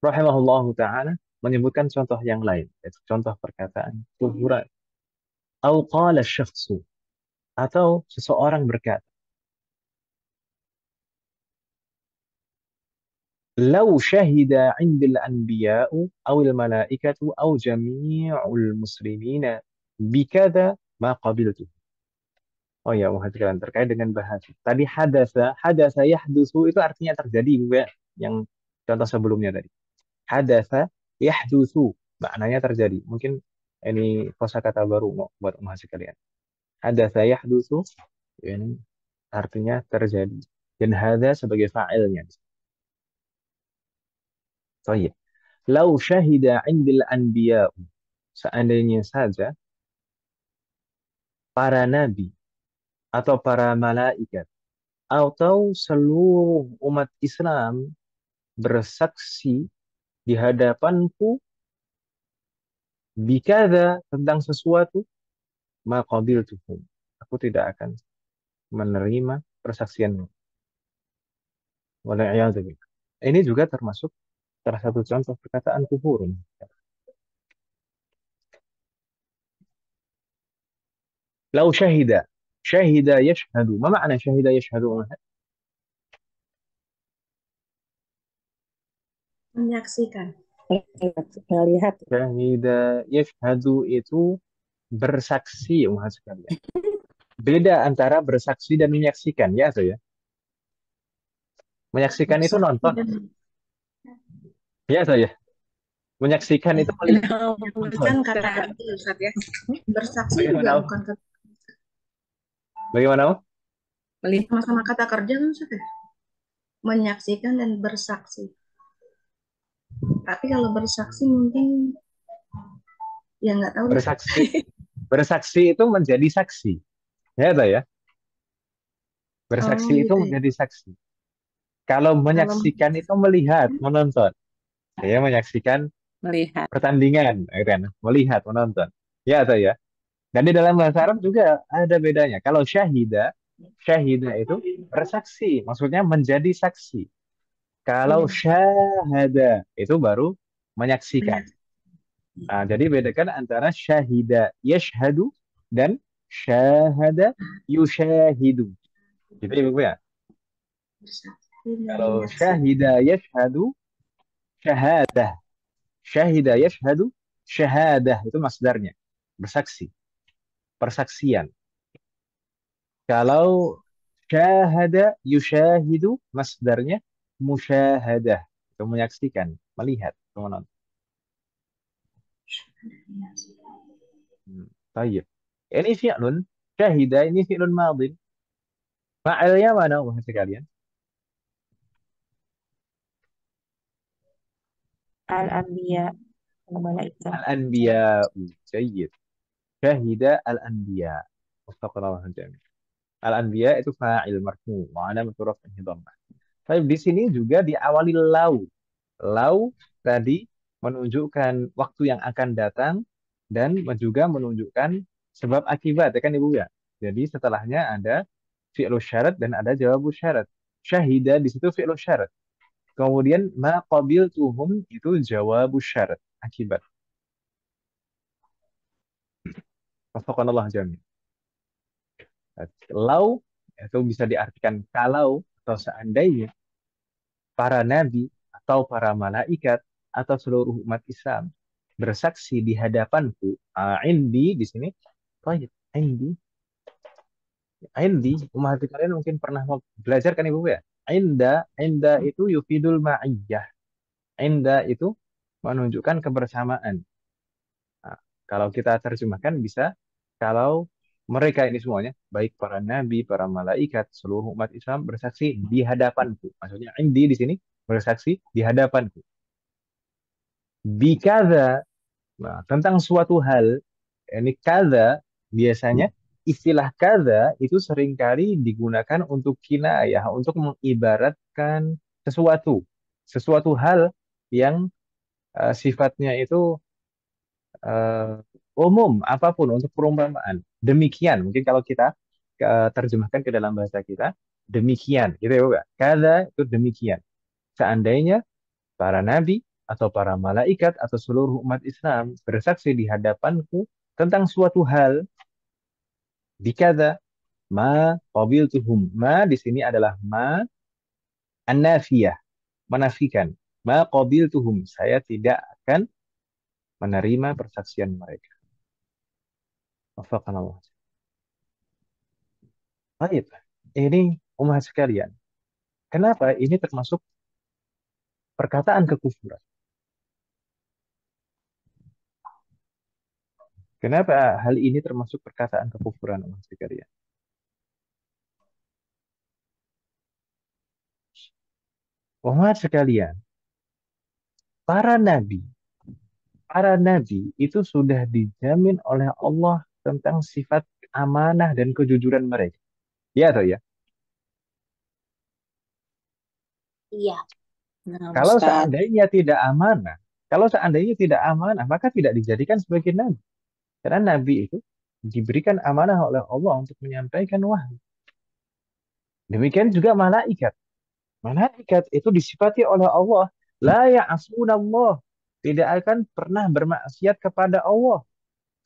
rahimahullahu taala menyebutkan contoh yang lain, yaitu contoh perkataan kufuran. Au qala syakhsu, atau seseorang berkata, "Lau syahida 'indil anbiya'u awil malaikatu aw jami'ul muslimina bikada ma qabiltu." Oh ya, perhatikan terkait dengan bahasa. Tadi hadasa yahdusu itu artinya terjadi, bukan yang contoh sebelumnya tadi. Hadasa yahdusu maknanya terjadi. Mungkin ini kosakata baru buat mahasiswa kalian. Hadasa yahdusu ini artinya terjadi. Dan hada sebagai fa'ilnya. Baik. Lau syahida 'indil anbiya'u. Seandainya saja para nabi atau para malaikat atau seluruh umat Islam bersaksi di hadapanku bikada tentang sesuatu maqabil tuhum. Aku tidak akan menerima persaksianmu. Wala'iyadzubillah. Ini juga termasuk salah satu contoh perkataan kufur. Lau syahida. Syahida yashhadu. Ma makna syahida yashhadu? Menyaksikan. Melihat. Syahida yashhadu itu bersaksi, umat sekalian. Beda antara bersaksi dan menyaksikan, ya atau ya? Menyaksikan itu Bersaksi nonton, dan ya atau ya? Menyaksikan itu melihat, Nah, nonton. kan kata kerja Ustaz ya. Bersaksi juga Bagaimana? bukan kata, Bagaimana? Melihat sama-sama kata kerja kan Ustaz ya? Menyaksikan dan bersaksi. Tapi kalau bersaksi mungkin ya nggak tahu deh. Bersaksi, bersaksi itu menjadi saksi. Ya, toh ya. Bersaksi itu Gitu ya. menjadi saksi. Kalau menyaksikan itu melihat, menonton. Saya menyaksikan melihat. pertandingan, gitu kan? Melihat, menonton. Ya, atau ya. Dan di dalam bahasa Arab juga ada bedanya. Kalau syahida, syahida itu bersaksi, maksudnya menjadi saksi. Kalau syahada itu baru menyaksikan. Nah, jadi bedakan antara syahida yashhadu dan syahada yushahidu. Gitu ya, Bu ya. Bersaksi dan Kalau menyaksikan. syahida yashhadu, syahadah. Syahida yashhadu, syahadah itu masdarnya. Bersaksi, persaksian. Kalau syahada yushahidu, masdarnya musyahadah. Itu menyaksikan, melihat, menonton. Baik. Ini fi'lun, syahida ini fi'lun madin. Fa'ilnya mana, wahai sekalian? Al-Anbiya, al-Malaika. Al-anbiya. Jayyid. Syahida al-anbiya. Mustaqarrah jami'. Al-anbiya itu fa'il marfu wa alamatu raf'ihi dhammah. Tapi di sini juga diawali lau. Lau tadi menunjukkan waktu yang akan datang dan juga menunjukkan sebab akibat, ya kan Ibu ya. Jadi setelahnya ada fi'lu syarat dan ada jawabu syarat. Syahida di situ fi'lu syarat. Kemudian ma qabiltuhum itu jawabu syarat, akibat. Wafaqanallah jami'. Lau itu bisa diartikan kalau atau seandainya para nabi atau para malaikat atau seluruh umat Islam bersaksi di hadapanku. Indi di sini. Baik, indi. Indi, umat kalian mungkin pernah belajar kan Ibu ya? Inda itu yufidul ma'iyyah. Inda itu menunjukkan kebersamaan. Nah, kalau kita terjemahkan bisa kalau mereka ini semuanya, baik para nabi, para malaikat, seluruh umat Islam bersaksi di hadapanku. Maksudnya indi di sini bersaksi di hadapanku. Bikadza, nah, tentang suatu hal, ini kada biasanya istilah kada itu seringkali digunakan untuk kinayah, untuk mengibaratkan sesuatu hal yang sifatnya itu eh, umum apapun untuk perumpamaan. Demikian, mungkin kalau kita terjemahkan ke dalam bahasa kita, demikian, gitu ya, Pak. Kada itu demikian. Seandainya para nabi atau para malaikat atau seluruh umat Islam bersaksi di hadapanku tentang suatu hal, dikata ma qabiltuhum. Ma di sini adalah ma an-nafiyah, menafikan. Ma qabiltuhum, saya tidak akan menerima persaksian mereka. Wafaqanallah. Baik, ini umat sekalian. Kenapa ini termasuk perkataan kekufuran? Kenapa hal ini termasuk perkataan kekufuran umat sekalian? Umat sekalian, para nabi, para nabi itu sudah dijamin oleh Allah tentang sifat amanah dan kejujuran mereka. Ya atau ya? Iya. Nah, Kalau Ustaz. seandainya tidak amanah, kalau seandainya tidak amanah, maka tidak dijadikan sebagai nabi. Karena nabi itu diberikan amanah oleh Allah untuk menyampaikan wahyu. Demikian juga malaikat. Malaikat itu disifati oleh Allah, la ya'asunallah, tidak akan pernah bermaksiat kepada Allah,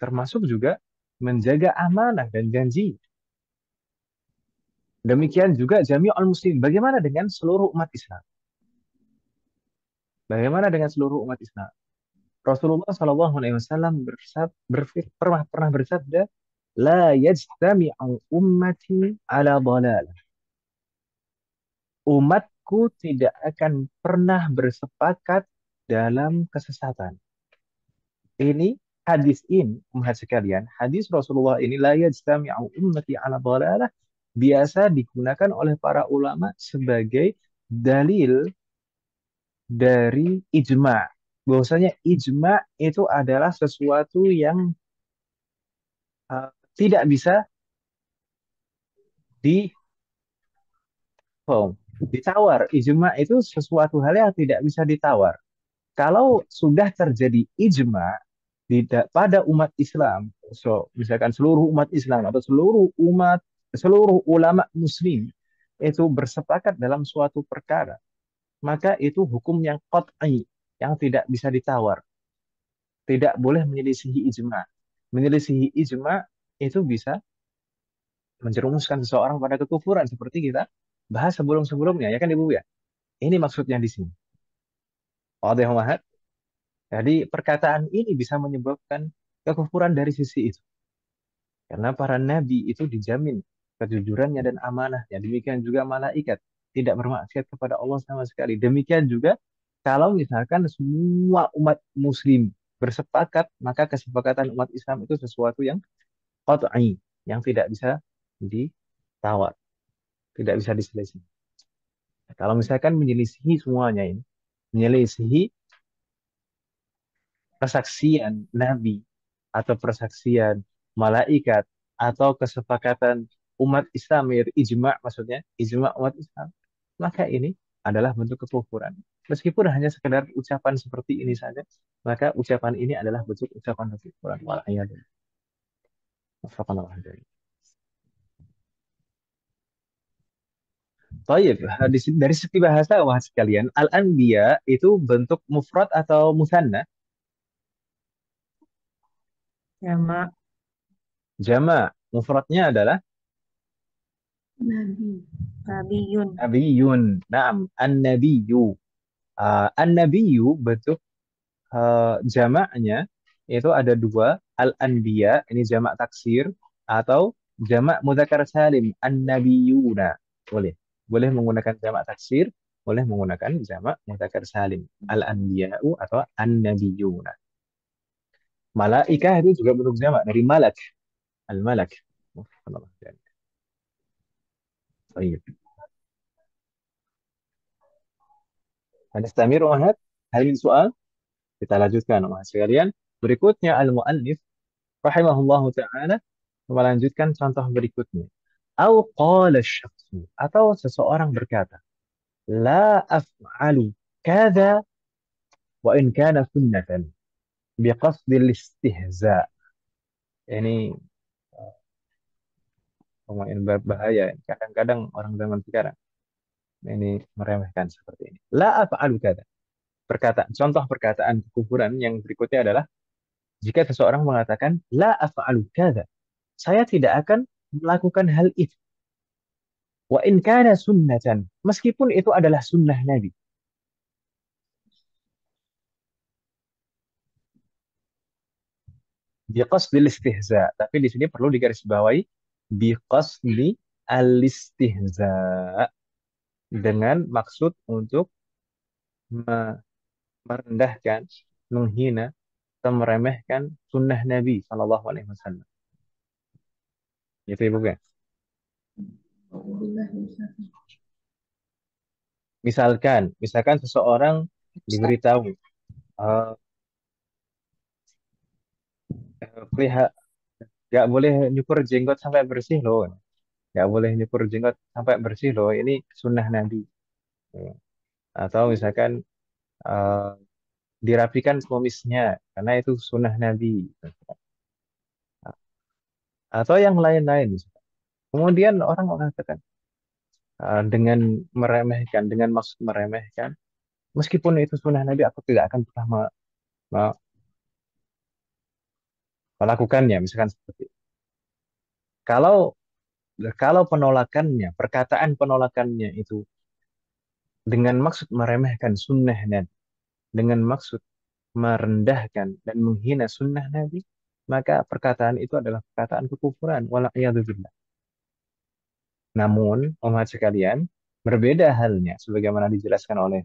termasuk juga menjaga amanah dan janji. Demikian juga jami'ul muslim. Bagaimana dengan seluruh umat Islam? Bagaimana dengan seluruh umat Islam? Rasulullah Shallallahu Alaihi Wasallam pernah bersabda, la yajtami'u ummati ala dalalah. Umatku tidak akan pernah bersepakat dalam kesesatan. Ini hadis ini, umat sekalian, hadis Rasulullah ini la yajtami'u ummati ala dhalalah biasa digunakan oleh para ulama sebagai dalil dari ijma. Bahwasanya ijma itu adalah sesuatu yang tidak bisa di ditawar. Ijma itu sesuatu hal yang tidak bisa ditawar. Kalau sudah terjadi ijma pada umat Islam, so misalkan seluruh umat Islam atau seluruh ulama muslim itu bersepakat dalam suatu perkara, maka itu hukum yang qat'i, yang tidak bisa ditawar, tidak boleh menyelisihi ijma. Menyelisihi ijma itu bisa menjerumuskan seseorang pada kekufuran seperti kita bahas sebelum-sebelumnya, ya kan Ibu ya? Ini maksudnya di sini. Wadih Muhammad. Jadi perkataan ini bisa menyebabkan kekufuran dari sisi itu. Karena para nabi itu dijamin kejujurannya dan amanahnya. Demikian juga malaikat tidak bermaksiat kepada Allah sama sekali. Demikian juga kalau misalkan semua umat muslim bersepakat, maka kesepakatan umat Islam itu sesuatu yang qat'i, yang tidak bisa ditawar, tidak bisa diselisih. Kalau misalkan menyelisihi semuanya ini, menyelisihi persaksian nabi atau persaksian malaikat atau kesepakatan umat Islam, yaitu ijma, maksudnya ijma umat Islam, maka ini adalah bentuk kekufuran. Meskipun hanya sekedar ucapan seperti ini saja, maka ucapan ini adalah bentuk ucapan kekufuran. Wal'iyadillah. Taib, dari segi bahasa wahai sekalian, al-anbiya itu bentuk mufrad atau musanna? Jamak. Jama. Mufradnya adalah Nabi. Nabiyun. nabiyun. Naam, an-nabiyyu. An-nabiyyu bentuk jamaknya itu ada dua, al-anbiya, ini jamak taksir, atau jamak mudzakkar salim, an-nabiyuna. Boleh. Boleh menggunakan jamak taksir, boleh menggunakan jamak mudzakkar salim, al-anbiya'u atau an-nabiyuna. Malaikah itu juga bentuk jamak dari malak, al-malak. Baik. Hadis Ahad, hal min soal? Kita lanjutkan mas sekalian. Berikutnya al-muallif rahimahullahu taala melanjutkan contoh berikutnya. Au qala syakhsu, atau seseorang berkata, la af'alu kadza wa in kana sunnatan biqasdil istihza. Ini lumayan berbahaya. Kadang-kadang orang zaman sekarang ini meremehkan seperti ini. La af'alu kadza. Contoh perkataan kekufuran yang berikutnya adalah jika seseorang mengatakan la af'alu kadza, saya tidak akan melakukan hal itu. Wa in kana sunnatan, meskipun itu adalah sunnah Nabi. Biqasdil istihza, tapi di sini perlu digarisbawahi biqasdi al-istihza, dengan maksud untuk merendahkan, menghina atau meremehkan sunnah Nabi Shallallahu Alaihi Wasallam. Itu ibu kan? Misalkan seseorang diberitahu, lihat, nggak boleh nyukur jenggot sampai bersih loh, nggak boleh nyukur jenggot sampai bersih loh, ini sunnah Nabi. Atau misalkan eh, dirapikan kumisnya karena itu sunnah Nabi. Atau yang lain-lain. Kemudian orang mengatakan dengan meremehkan, dengan maksud meremehkan, meskipun itu sunnah Nabi, aku tidak akan pernah me- melakukannya, misalkan seperti itu. Kalau kalau penolakannya, perkataan penolakannya itu dengan maksud meremehkan sunnah Nabi, dengan maksud merendahkan dan menghina sunnah Nabi, maka perkataan itu adalah perkataan kekufuran. Wala'iyadzubillah. Namun, umat sekalian, berbeda halnya, sebagaimana dijelaskan oleh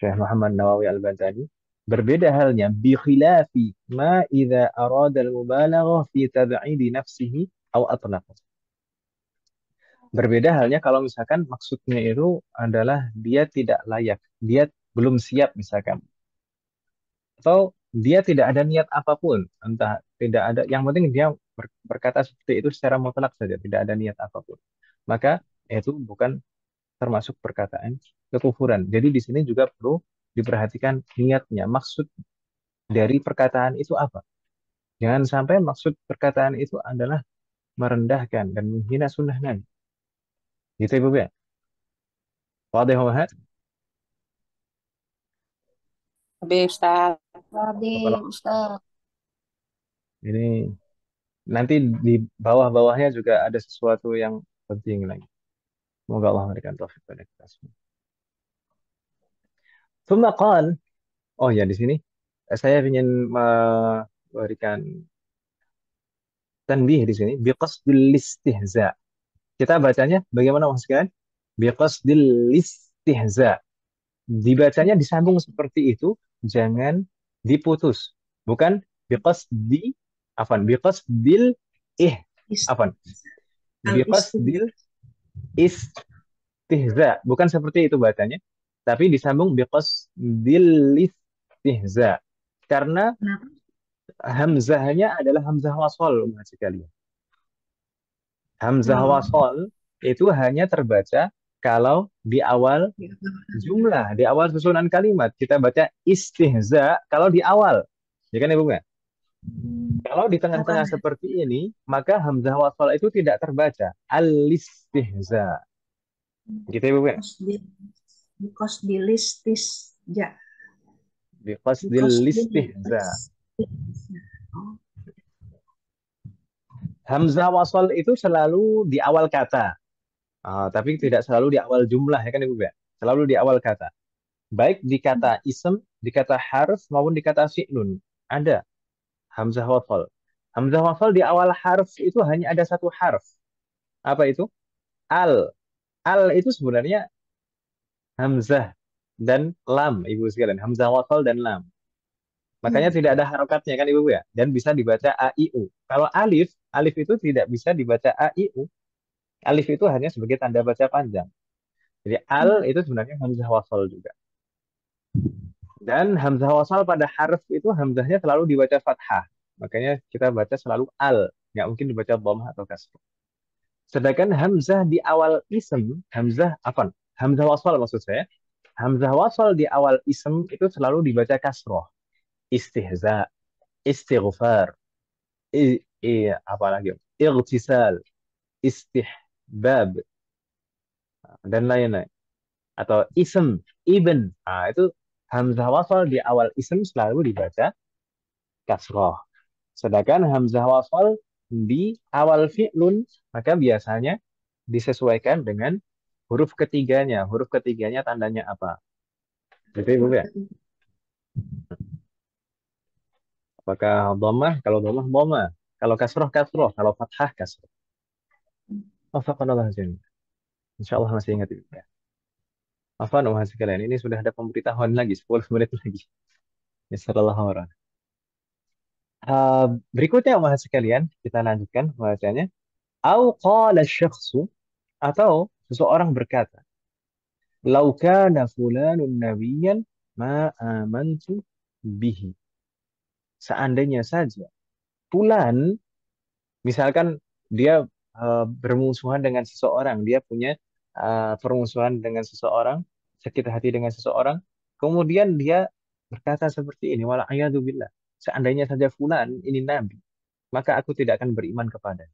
Syekh Muhammad Nawawi Al-Bantani, Berbeda halnya bi khilafi ma idza arada al-mubalaghah fi tab'idi nafsihi aw atlaqa. Berbeda halnya kalau misalkan maksudnya itu adalah dia tidak layak, dia belum siap misalkan, atau dia tidak ada niat apapun, entah tidak ada, yang penting dia berkata seperti itu secara mutlak saja, tidak ada niat apapun. Maka itu bukan termasuk perkataan kekufuran. Jadi di sini juga perlu diperhatikan niatnya, maksud dari perkataan itu apa. Jangan sampai maksud perkataan itu adalah merendahkan dan menghina sunnah Nabi. Gitu Ibu ya. Wadih wa mahad? Habis Ustaz. Babe, Kalau Ustaz. ini nanti di bawah-bawahnya juga ada sesuatu yang penting lagi. Semoga Allah memberikan taufik pada kita semua. Thumma qal, oh ya di sini saya ingin memberikan tanbih di sini biqasdil istihza. Kita bacanya bagaimana Mas sekalian? Biqasdil istihza. Dibacanya disambung seperti itu, jangan diputus. Bukan biqasdi, afan, biqasdil ih, Ist- afan, Al-istihza. biqasdil istihza. Bukan seperti itu bacanya, tapi disambung biqasdil istihza. Karena Kenapa? hamzahnya adalah hamzah wasol, umat sekalian. Hamzah Oh, wasol itu hanya terbaca kalau di awal ya. jumlah, di awal susunan kalimat. Kita baca istihza kalau di awal. Ya kan Ibu nggak? Kalau di Bukan tengah-tengah seperti ini, maka hamzah wasol itu tidak terbaca. Al-istihza. Gitu Ibu nggak? kosdil, kosdilistisja, Biqasdil istihza. Oh, Hamzah wasol itu selalu di awal kata. Tapi tidak selalu di awal jumlah, ya kan Ibu ya? Selalu di awal kata. Baik di kata ism, di kata harf, maupun di kata fi'lun. Ada hamzah wasol. Hamzah wasol di awal harf itu hanya ada satu harf. Apa itu? Al. Al itu sebenarnya hamzah dan lam, Ibu sekalian. Hamzah wasol dan lam. Makanya tidak ada harokatnya kan Ibu ya? Dan bisa dibaca a, i, u. Kalau alif, alif itu tidak bisa dibaca a, i, u. Alif itu hanya sebagai tanda baca panjang. Jadi al itu sebenarnya hamzah wasol juga. Dan hamzah wasal pada harf itu hamzahnya selalu dibaca fathah. Makanya kita baca selalu al. Nggak mungkin dibaca dhammah atau kasrah. Sedangkan hamzah di awal ism, hamzah apa? Hamzah wasal maksud saya. Hamzah wasal di awal ism itu selalu dibaca kasroh. Istihza, istighfar, apa lagi? Irtisal, istihbab, dan lain-lain. Atau ism, ibn. Itu hamzah wasal di awal ism selalu dibaca kasroh. Sedangkan hamzah wasal di awal fi'lun, maka biasanya disesuaikan dengan huruf ketiganya. Huruf ketiganya tandanya apa? Gitu Ibu ya? Apakah dhammah? Kalau dhammah, dhammah. Kalau kasroh, kasroh. Kalau fathah, kasroh. Wafaqanallah azim. Insya Allah masih ingat Ibu ya. Afan, sekalian. Ini sudah ada pemberitahuan lagi, 10 menit lagi. Bismillahirrahmanirrahim. Berikutnya sekalian, kita lanjutkan bahasanya. Au qala syakhsu, atau seseorang berkata, "Lau kana fulanun nabiyyan ma amantu bihi." Seandainya saja fulan, misalkan dia bermusuhan dengan seseorang, dia punya permusuhan dengan seseorang, sakit hati dengan seseorang, kemudian dia berkata seperti ini, wala billah. Seandainya saja fulan ini nabi, maka aku tidak akan beriman kepada.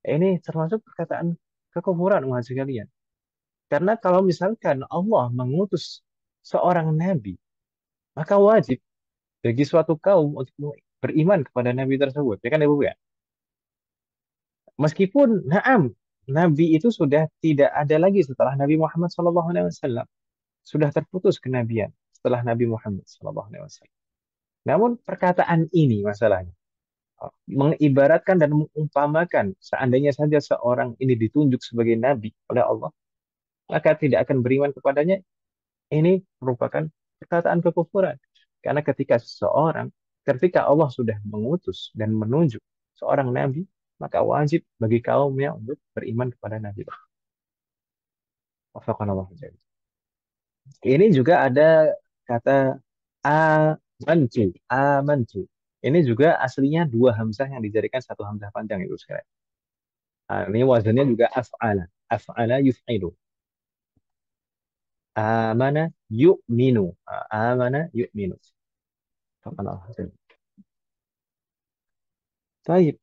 Ini termasuk perkataan kekufuran umat sekalian. Karena kalau misalkan Allah mengutus seorang nabi, maka wajib bagi suatu kaum untuk beriman kepada nabi tersebut. Ya kan Ibu ya? Meskipun naam, nabi itu sudah tidak ada lagi setelah Nabi Muhammad SAW. Sudah terputus kenabian setelah Nabi Muhammad SAW. Namun perkataan ini masalahnya mengibaratkan dan mengumpamakan seandainya saja seorang ini ditunjuk sebagai nabi oleh Allah, maka tidak akan beriman kepadanya. Ini merupakan perkataan kekufuran. Karena ketika Allah sudah mengutus dan menunjuk seorang nabi, maka wajib bagi kaumnya untuk beriman kepada nabi. Wafaqanallahu jalla. Ini juga ada kata amantu, amantu. Ini juga aslinya dua hamzah yang dijadikan satu hamzah panjang itu sekalian. Ini wazannya juga af'ala, af'ala yuf'ilu. Amana yu'minu, amana yu'minu. Wafaqanallahu jalla. Baik.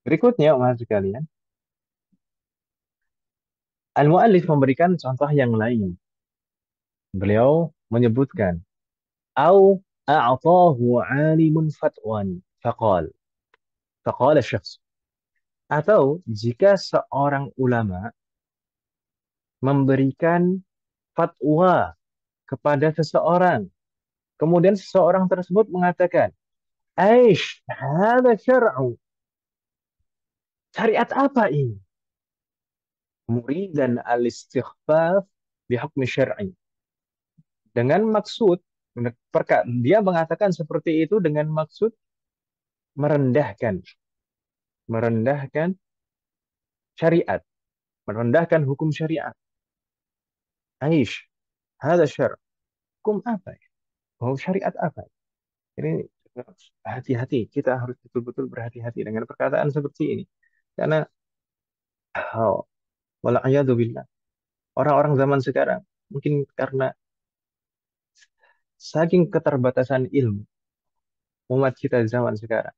Berikutnya, umat sekalian, al-muallif memberikan contoh yang lain. Beliau menyebutkan, au a'tahu 'alimun fatwan faqal, faqala syakhs. Atau jika seorang ulama memberikan fatwa kepada seseorang, kemudian seseorang tersebut mengatakan, "Aish, hada syar'u." Syariat apa ini? Muridan al-istighfaf bihukmi syar'i. Dengan maksud, dia mengatakan seperti itu dengan maksud merendahkan, merendahkan syariat, merendahkan hukum syariat. Aish, hada syar'. Hukum apa ya? Oh, syariat apa? Ini hati-hati, kita harus betul-betul berhati-hati dengan perkataan seperti ini. Karena, oh, wala'iyadzubillah, orang-orang zaman sekarang, mungkin karena saking keterbatasan ilmu, umat kita zaman sekarang,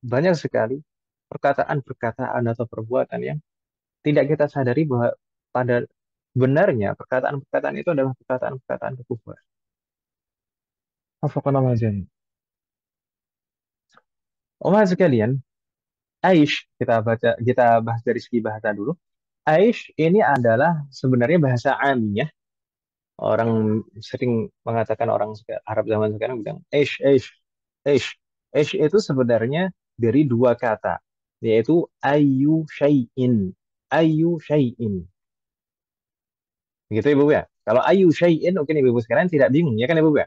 banyak sekali perkataan-perkataan atau perbuatan yang tidak kita sadari bahwa pada benarnya perkataan-perkataan itu adalah perkataan-perkataan kekufuran. Wafaqanallahu jami'an. Umat sekalian, Aish, kita bahas dari segi bahasa dulu. Aish ini adalah sebenarnya bahasa amiyah. Orang sering mengatakan orang Arab zaman sekarang bilang Aish, Aish, Aish. Aish itu sebenarnya dari dua kata, yaitu ayu syai'in. Ayu syai'in. Begitu Ibu ya. Kalau ayu syai'in mungkin Ibu sekalian tidak bingung ya kan Ibu ya?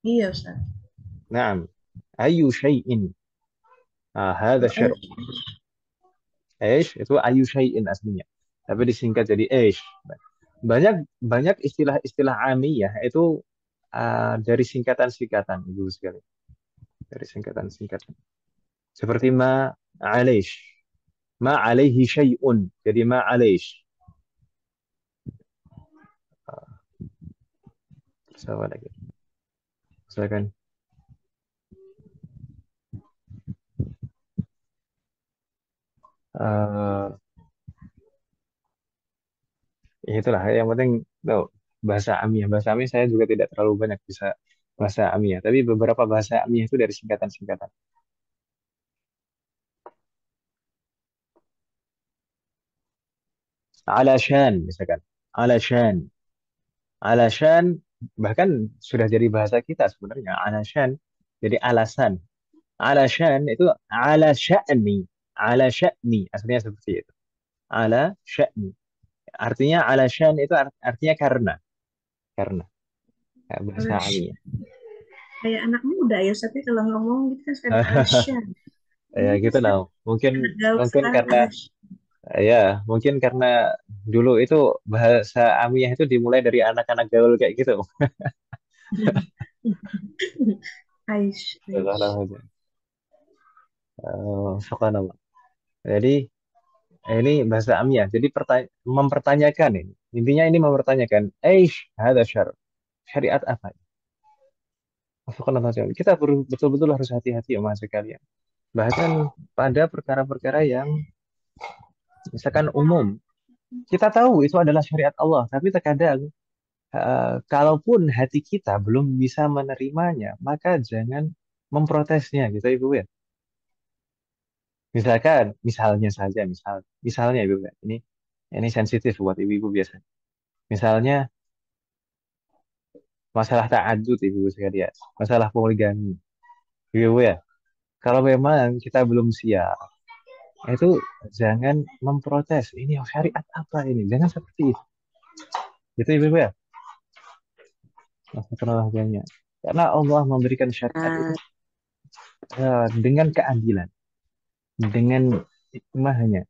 Iya, Ustaz. Naam. Ayu syai'in. Hadza syar'u. Aish itu ayu syai'in aslinya. Tapi disingkat jadi Aish. Banyak banyak istilah-istilah amiyah itu dari singkatan-singkatan Ibu sekalian. Dari singkatan-singkatan. Seperti ma alaish. Ma alaihi syai'un. Jadi ma alaish. Siapa lagi? Silakan. Itulah yang penting no, bahasa amiyah. Bahasa amiyah saya juga tidak terlalu banyak bisa bahasa amiyah. Tapi beberapa bahasa amiyah itu dari singkatan-singkatan. Alashan misalkan. Alashan. Alashan bahkan sudah jadi bahasa kita sebenarnya. Alashan jadi alasan. Alashan itu ala sya'ni. Ala sya'ni. Aslinya seperti itu. Ala sya'ni. Artinya alashan itu artinya karena. Karena. Bahasa amiyah. Kayak anak muda ya, tapi kalau ngomong gitu kan suka ada Alasya. Ya gitu lah. Mungkin Gaul mungkin sekarang karena Alasya. ya mungkin karena dulu itu bahasa amiyah itu dimulai dari anak-anak gaul kayak gitu. Aish, Aish. Subhanallah. Jadi ini bahasa amiyah. Jadi mempertanyakan ini. Intinya ini mempertanyakan, "Aish hadza syariat apa?" Subhanallah. Kita betul-betul harus hati-hati ya mas sekalian. Bahkan pada perkara-perkara yang misalkan umum, kita tahu itu adalah syariat Allah, tapi terkadang kalaupun hati kita belum bisa menerimanya, maka jangan memprotesnya gitu Ibu ya. Misalkan, misalnya saja, misalnya Ibu ya, ini sensitif buat ibu-ibu biasa. Misalnya masalah ta'adud Ibu sekalian, masalah poligami. Ibu ya, kalau memang kita belum siap, itu jangan memprotes. Ini syariat apa ini? Jangan seperti itu. Gitu Ibu ya. Astagfirullahaladzim. Karena Allah memberikan syariat itu dengan keadilan, dengan hikmahnya,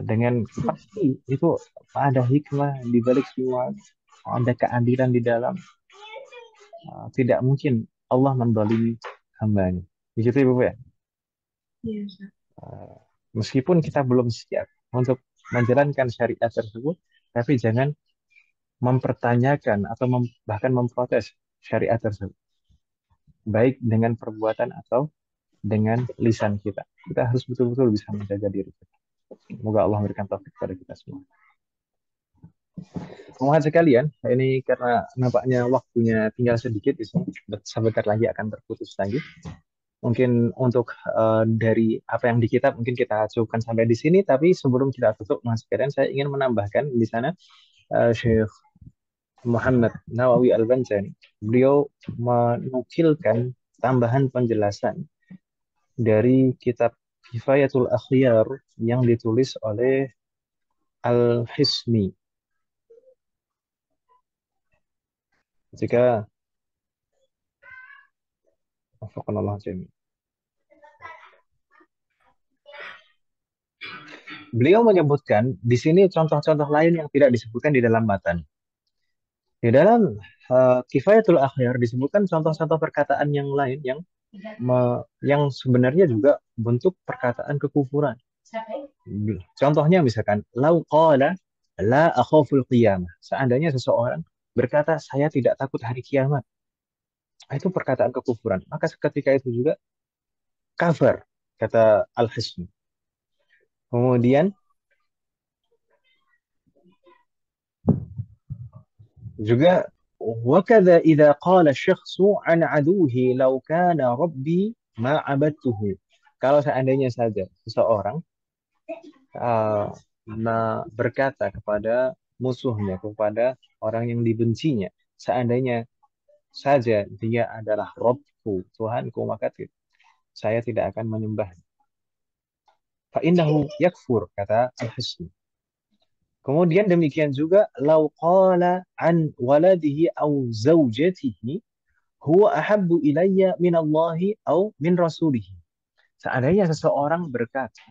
dengan pasti itu ada hikmah di balik semua, ada keadilan di dalam. Tidak mungkin Allah mendolimi hambanya. Begitu Ibu ya. Iya, Ustaz. Meskipun kita belum siap untuk menjalankan syariat tersebut, tapi jangan mempertanyakan atau bahkan memprotes syariat tersebut, baik dengan perbuatan atau dengan lisan kita. Kita harus betul-betul bisa menjaga diri kita. Semoga Allah memberikan taufik kepada kita semua. Mohon sekalian, ini karena nampaknya waktunya tinggal sedikit di sini, sebentar lagi akan terputus lagi. Mungkin untuk dari apa yang di kitab mungkin kita cukupkan sampai di sini. Tapi sebelum kita tutup, mohon sekalian, saya ingin menambahkan di sana Syekh Muhammad Nawawi Al-Banjani. Beliau menukilkan tambahan penjelasan dari kitab Kifayatul Akhyar yang ditulis oleh Al-Hisni. Jika Allah jami. Beliau menyebutkan di sini contoh-contoh lain yang tidak disebutkan di dalam matan. Di dalam Kifayatul Akhyar disebutkan contoh-contoh perkataan yang lain yang sebenarnya juga bentuk perkataan kekufuran. Contohnya misalkan lau qala la akhaful qiyamah. Seandainya seseorang berkata saya tidak takut hari kiamat. Itu perkataan kekufuran. Maka ketika itu juga kafir, kata Al-Hisni. Kemudian juga wakadha idza qala syakhsu an aduhi law kana rabbi ma abadtuhu. Kalau seandainya saja seseorang berkata kepada musuhnya, kepada orang yang dibencinya, seandainya saja dia adalah Robku, Tuhanku, maka saya tidak akan menyembah. Fa'innahu yakfur, kata Al-Hisni. Kemudian demikian juga lau qala an waladihi au zaujatihi huwa ahabbu ilayya min Allahi au min rasulihi. Seandainya seseorang berkata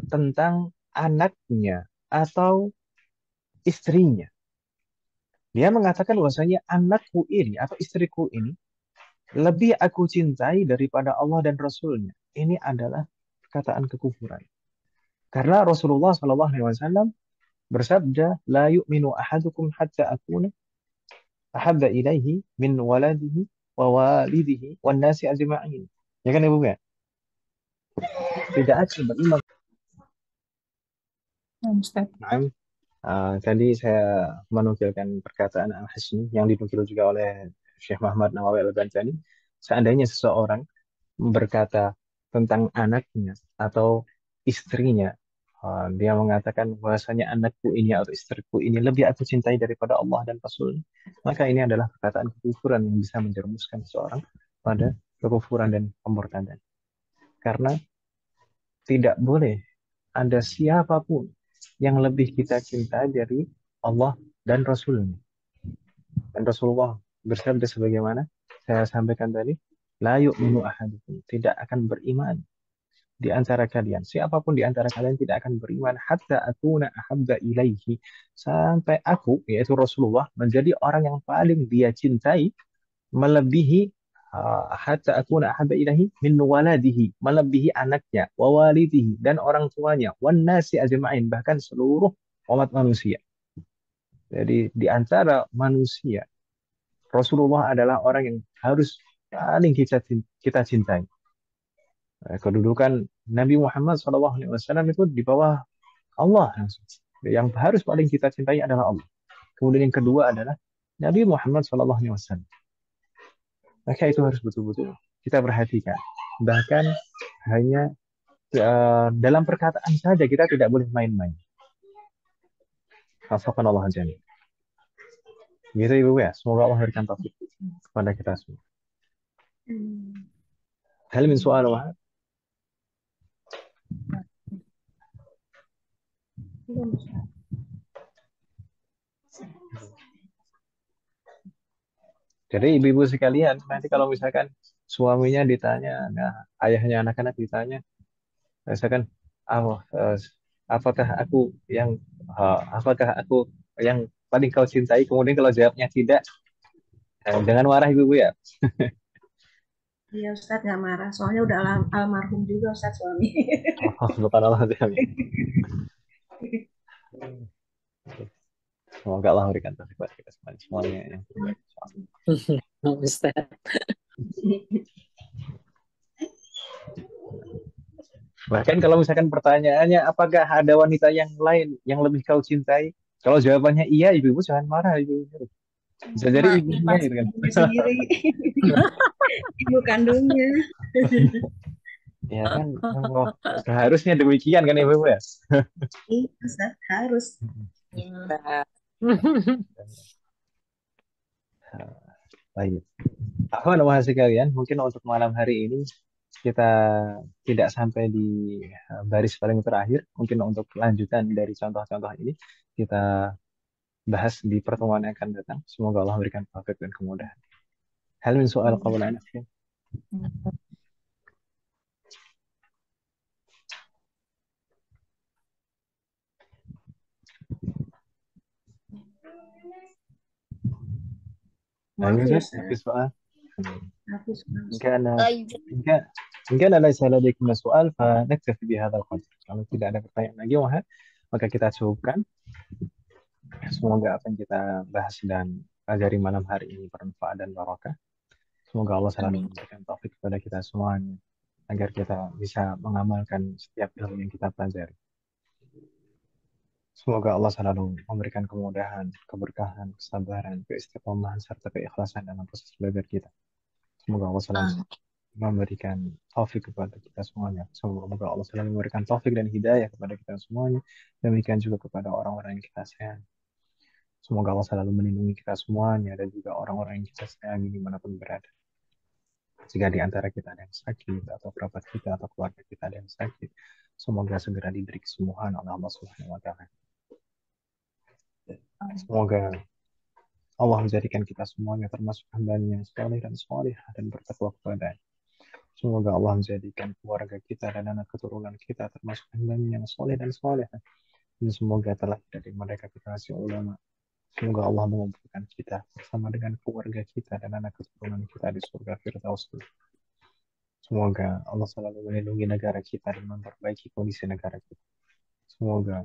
tentang anaknya atau istrinya, dia mengatakan bahwasanya anakku ini atau istriku ini lebih aku cintai daripada Allah dan Rasulnya. Ini adalah perkataan kekufuran. Karena Rasulullah SAW bersabda, la yu'minu ahadukum hatta akuna ahabba ilaihi min waladihi wa walidihi wan nasi ajma'in. Ya kan Ibu ya? Tidak akan beriman. Ustaz. Tadi saya menukilkan perkataan Al-Hasni yang dinukil juga oleh Syekh Muhammad Nawawi Al-Banjani. Seandainya seseorang berkata tentang anaknya atau istrinya, dia mengatakan bahwasanya anakku ini atau istriku ini lebih aku cintai daripada Allah dan Rasul, maka ini adalah perkataan kekufuran yang bisa menjerumuskan seseorang pada kekufuran dan pemurtadan. Karena tidak boleh ada siapapun yang lebih kita cintai dari Allah dan Rasulnya. Dan Rasulullah bersabda sebagaimana saya sampaikan tadi, la yu'minu ahadukum, tidak akan beriman di antara kalian. Siapapun di antara kalian tidak akan beriman hatta akuna ahabba ilaihi, sampai aku, yaitu Rasulullah, menjadi orang yang paling dia cintai, melebihi hatta akuna ahabba ilaihi min waladihi, melebihi anaknya, wa walidihi, dan orang tuanya, wan nasi ajma'in, bahkan seluruh umat manusia. Jadi di antara manusia, Rasulullah adalah orang yang harus paling kita cintai. Kedudukan Nabi Muhammad SAW itu di bawah Allah. Yang harus paling kita cintai adalah Allah. Kemudian yang kedua adalah Nabi Muhammad SAW. Maka itu harus betul-betul kita perhatikan. Bahkan hanya dalam perkataan saja kita tidak boleh main-main. Afakan Allah jami. Gitu Ibu ya. Semoga Allah berikan taufik kepada kita semua. Hal min soal wahad? Belum, Ustaz. Jadi ibu-ibu sekalian, nanti kalau misalkan suaminya ditanya, nah ayahnya anak-anak ditanya, misalkan, "Ah, apakah aku yang apakah aku yang paling kau cintai?" Kemudian kalau jawabnya tidak, jangan marah ibu-ibu ya. Iya Ustaz nggak marah, soalnya udah almarhum juga Ustaz suami. Oh, subhanallah. Semoga Allah memberikan taufik buat kita semuanya yang terbaik. Ustaz. Bahkan kalau misalkan pertanyaannya, apakah ada wanita yang lain yang lebih kau cintai? Kalau jawabannya iya, ibu-ibu jangan marah, ibu-ibu. Bisa jadi ibunya gitu kan. Ibu sendiri, ibu kandungnya. Ya kan, oh, seharusnya demikian kan ibu-ibu ya. Iya Ustaz harus. Ustaz. Baik. Apa nama sekalian? Mungkin untuk malam hari ini kita tidak sampai di baris paling terakhir. Mungkin untuk lanjutan dari contoh-contoh ini kita bahas di pertemuan yang akan datang. Semoga Allah memberikan taufik dan kemudahan. Hal min soal qabla an akhir. Maaf ya Ustaz, Ustaz. في سؤال. Hafiz إن Ustaz. كان إن كان إن كان ليس لديكم سؤال فنكتفي بهذا القدر. Kalau tidak ada pertanyaan lagi, maka kita cukupkan. Semoga apa yang kita bahas dan pelajari malam hari ini bermanfaat dan barokah. Semoga Allah selalu memberikan taufik kepada kita semuanya agar kita bisa mengamalkan setiap ilmu yang kita pelajari. Semoga Allah selalu memberikan kemudahan, keberkahan, kesabaran, keistiqomahan, serta keikhlasan dalam proses belajar kita. Semoga Allah selalu memberikan taufik kepada kita semuanya. Semoga Allah selalu memberikan taufik dan hidayah kepada kita semuanya. Demikian juga kepada orang-orang yang kita sayangi. Semoga Allah selalu melindungi kita semuanya dan juga orang-orang yang kita sayangi dimanapun berada. Jika di antara kita ada yang sakit, atau kerabat kita, atau keluarga kita ada yang sakit, semoga segera diberi kesembuhan oleh Allah Subhanahu wa Ta'ala. Semoga Allah menjadikan kita semuanya termasuk hambanya yang saleh dan salihah dan bertakwa kepadanya. Semoga Allah menjadikan keluarga kita dan anak keturunan kita termasuk hambanya yang saleh dan salihah. Dan semoga telah dari mereka generasi ulama. Semoga Allah mengumpulkan kita bersama dengan keluarga kita dan anak keturunan kita di surga Firdaus. Semoga Allah selalu melindungi negara kita dan memperbaiki kondisi negara kita. Semoga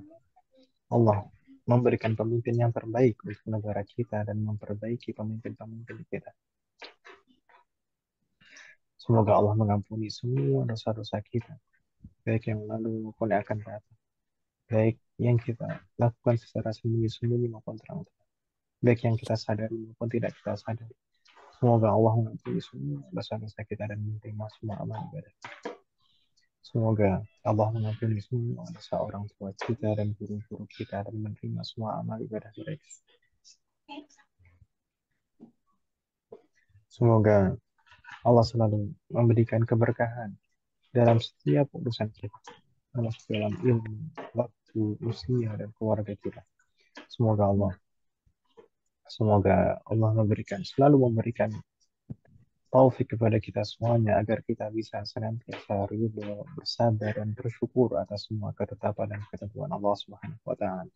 Allah memberikan pemimpin yang terbaik untuk negara kita dan memperbaiki pemimpin-pemimpin kita. Semoga Allah mengampuni semua dosa-dosa kita, baik yang lalu maupun yang akan datang, baik yang kita lakukan secara sembunyi-sembunyi maupun terang-terang, baik yang kita sadari maupun tidak kita sadari. Semoga Allah mengampuni semua dosa-dosa kita dan menerima semua amal ibadah. Semoga Allah mengampuni semua dosa orang tua kita dan guru-guru kita dan menerima semua amal ibadah mereka. Semoga Allah selalu memberikan keberkahan dalam setiap urusan kita, termasuk dalam ilmu, waktu, usia, dan keluarga kita. Semoga Allah selalu memberikan taufik kepada kita semuanya agar kita bisa senantiasa ridho, bersabar, dan bersyukur atas semua ketetapan dan ketentuan Allah Subhanahu wa Ta'ala.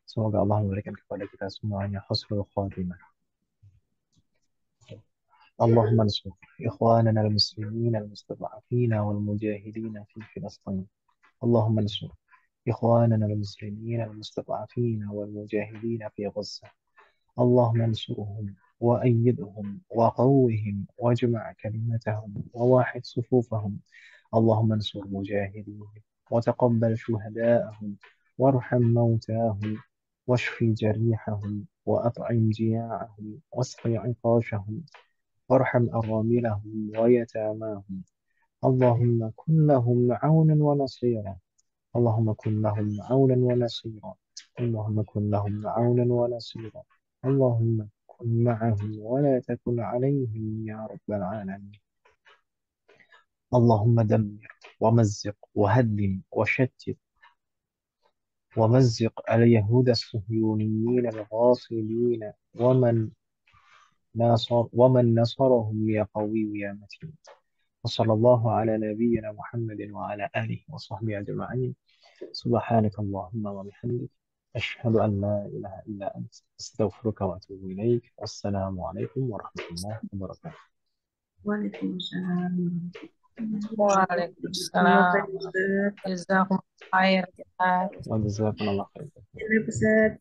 Semoga Allah memberikan kepada kita semuanya husnul khatimah. اللهم انصر إخواننا المسلمين المستضعفين والمجاهدين في فلسطين. اللهم انصر إخواننا المسلمين المستضعفين والمجاهدين في غزة. اللهم انصرهم وأيدهم وقوهم واجمع كلمتهم وواحد صفوفهم. اللهم انصر مجاهديهم وتقبل شهداءهم وارحم موتاهم واشف جريحهم وأطعم جياعهم واسق عطاشهم وارحم أراملهم ويتاماهم. اللهم كن لهم عونا ونصيرا. اللهم كن لهم عونا ونصيرا. اللهم كن لهم عونا ونصيرا. اللهم كن معهم ولا تكن عليهم يا رب العالمين. اللهم دمر ومزق وهدم وشتت ومزق اليهود الصهيونيين الغاصبين ومن نصرهم يا قوي يا متين. وصلى الله على نبينا محمد وعلى آله وصحبه أجمعين. سبحانك اللهم وبحمدك أشهد أن لا إله إلا أنت أستغفرك وأتوب إليك. السلام عليكم ورحمة الله وبركاته. Waalaikumsalam. Waalaikumsalam. Semoga Ustaz. Jazakumullah khair. وجزاكم الله خيرا. Ustaz.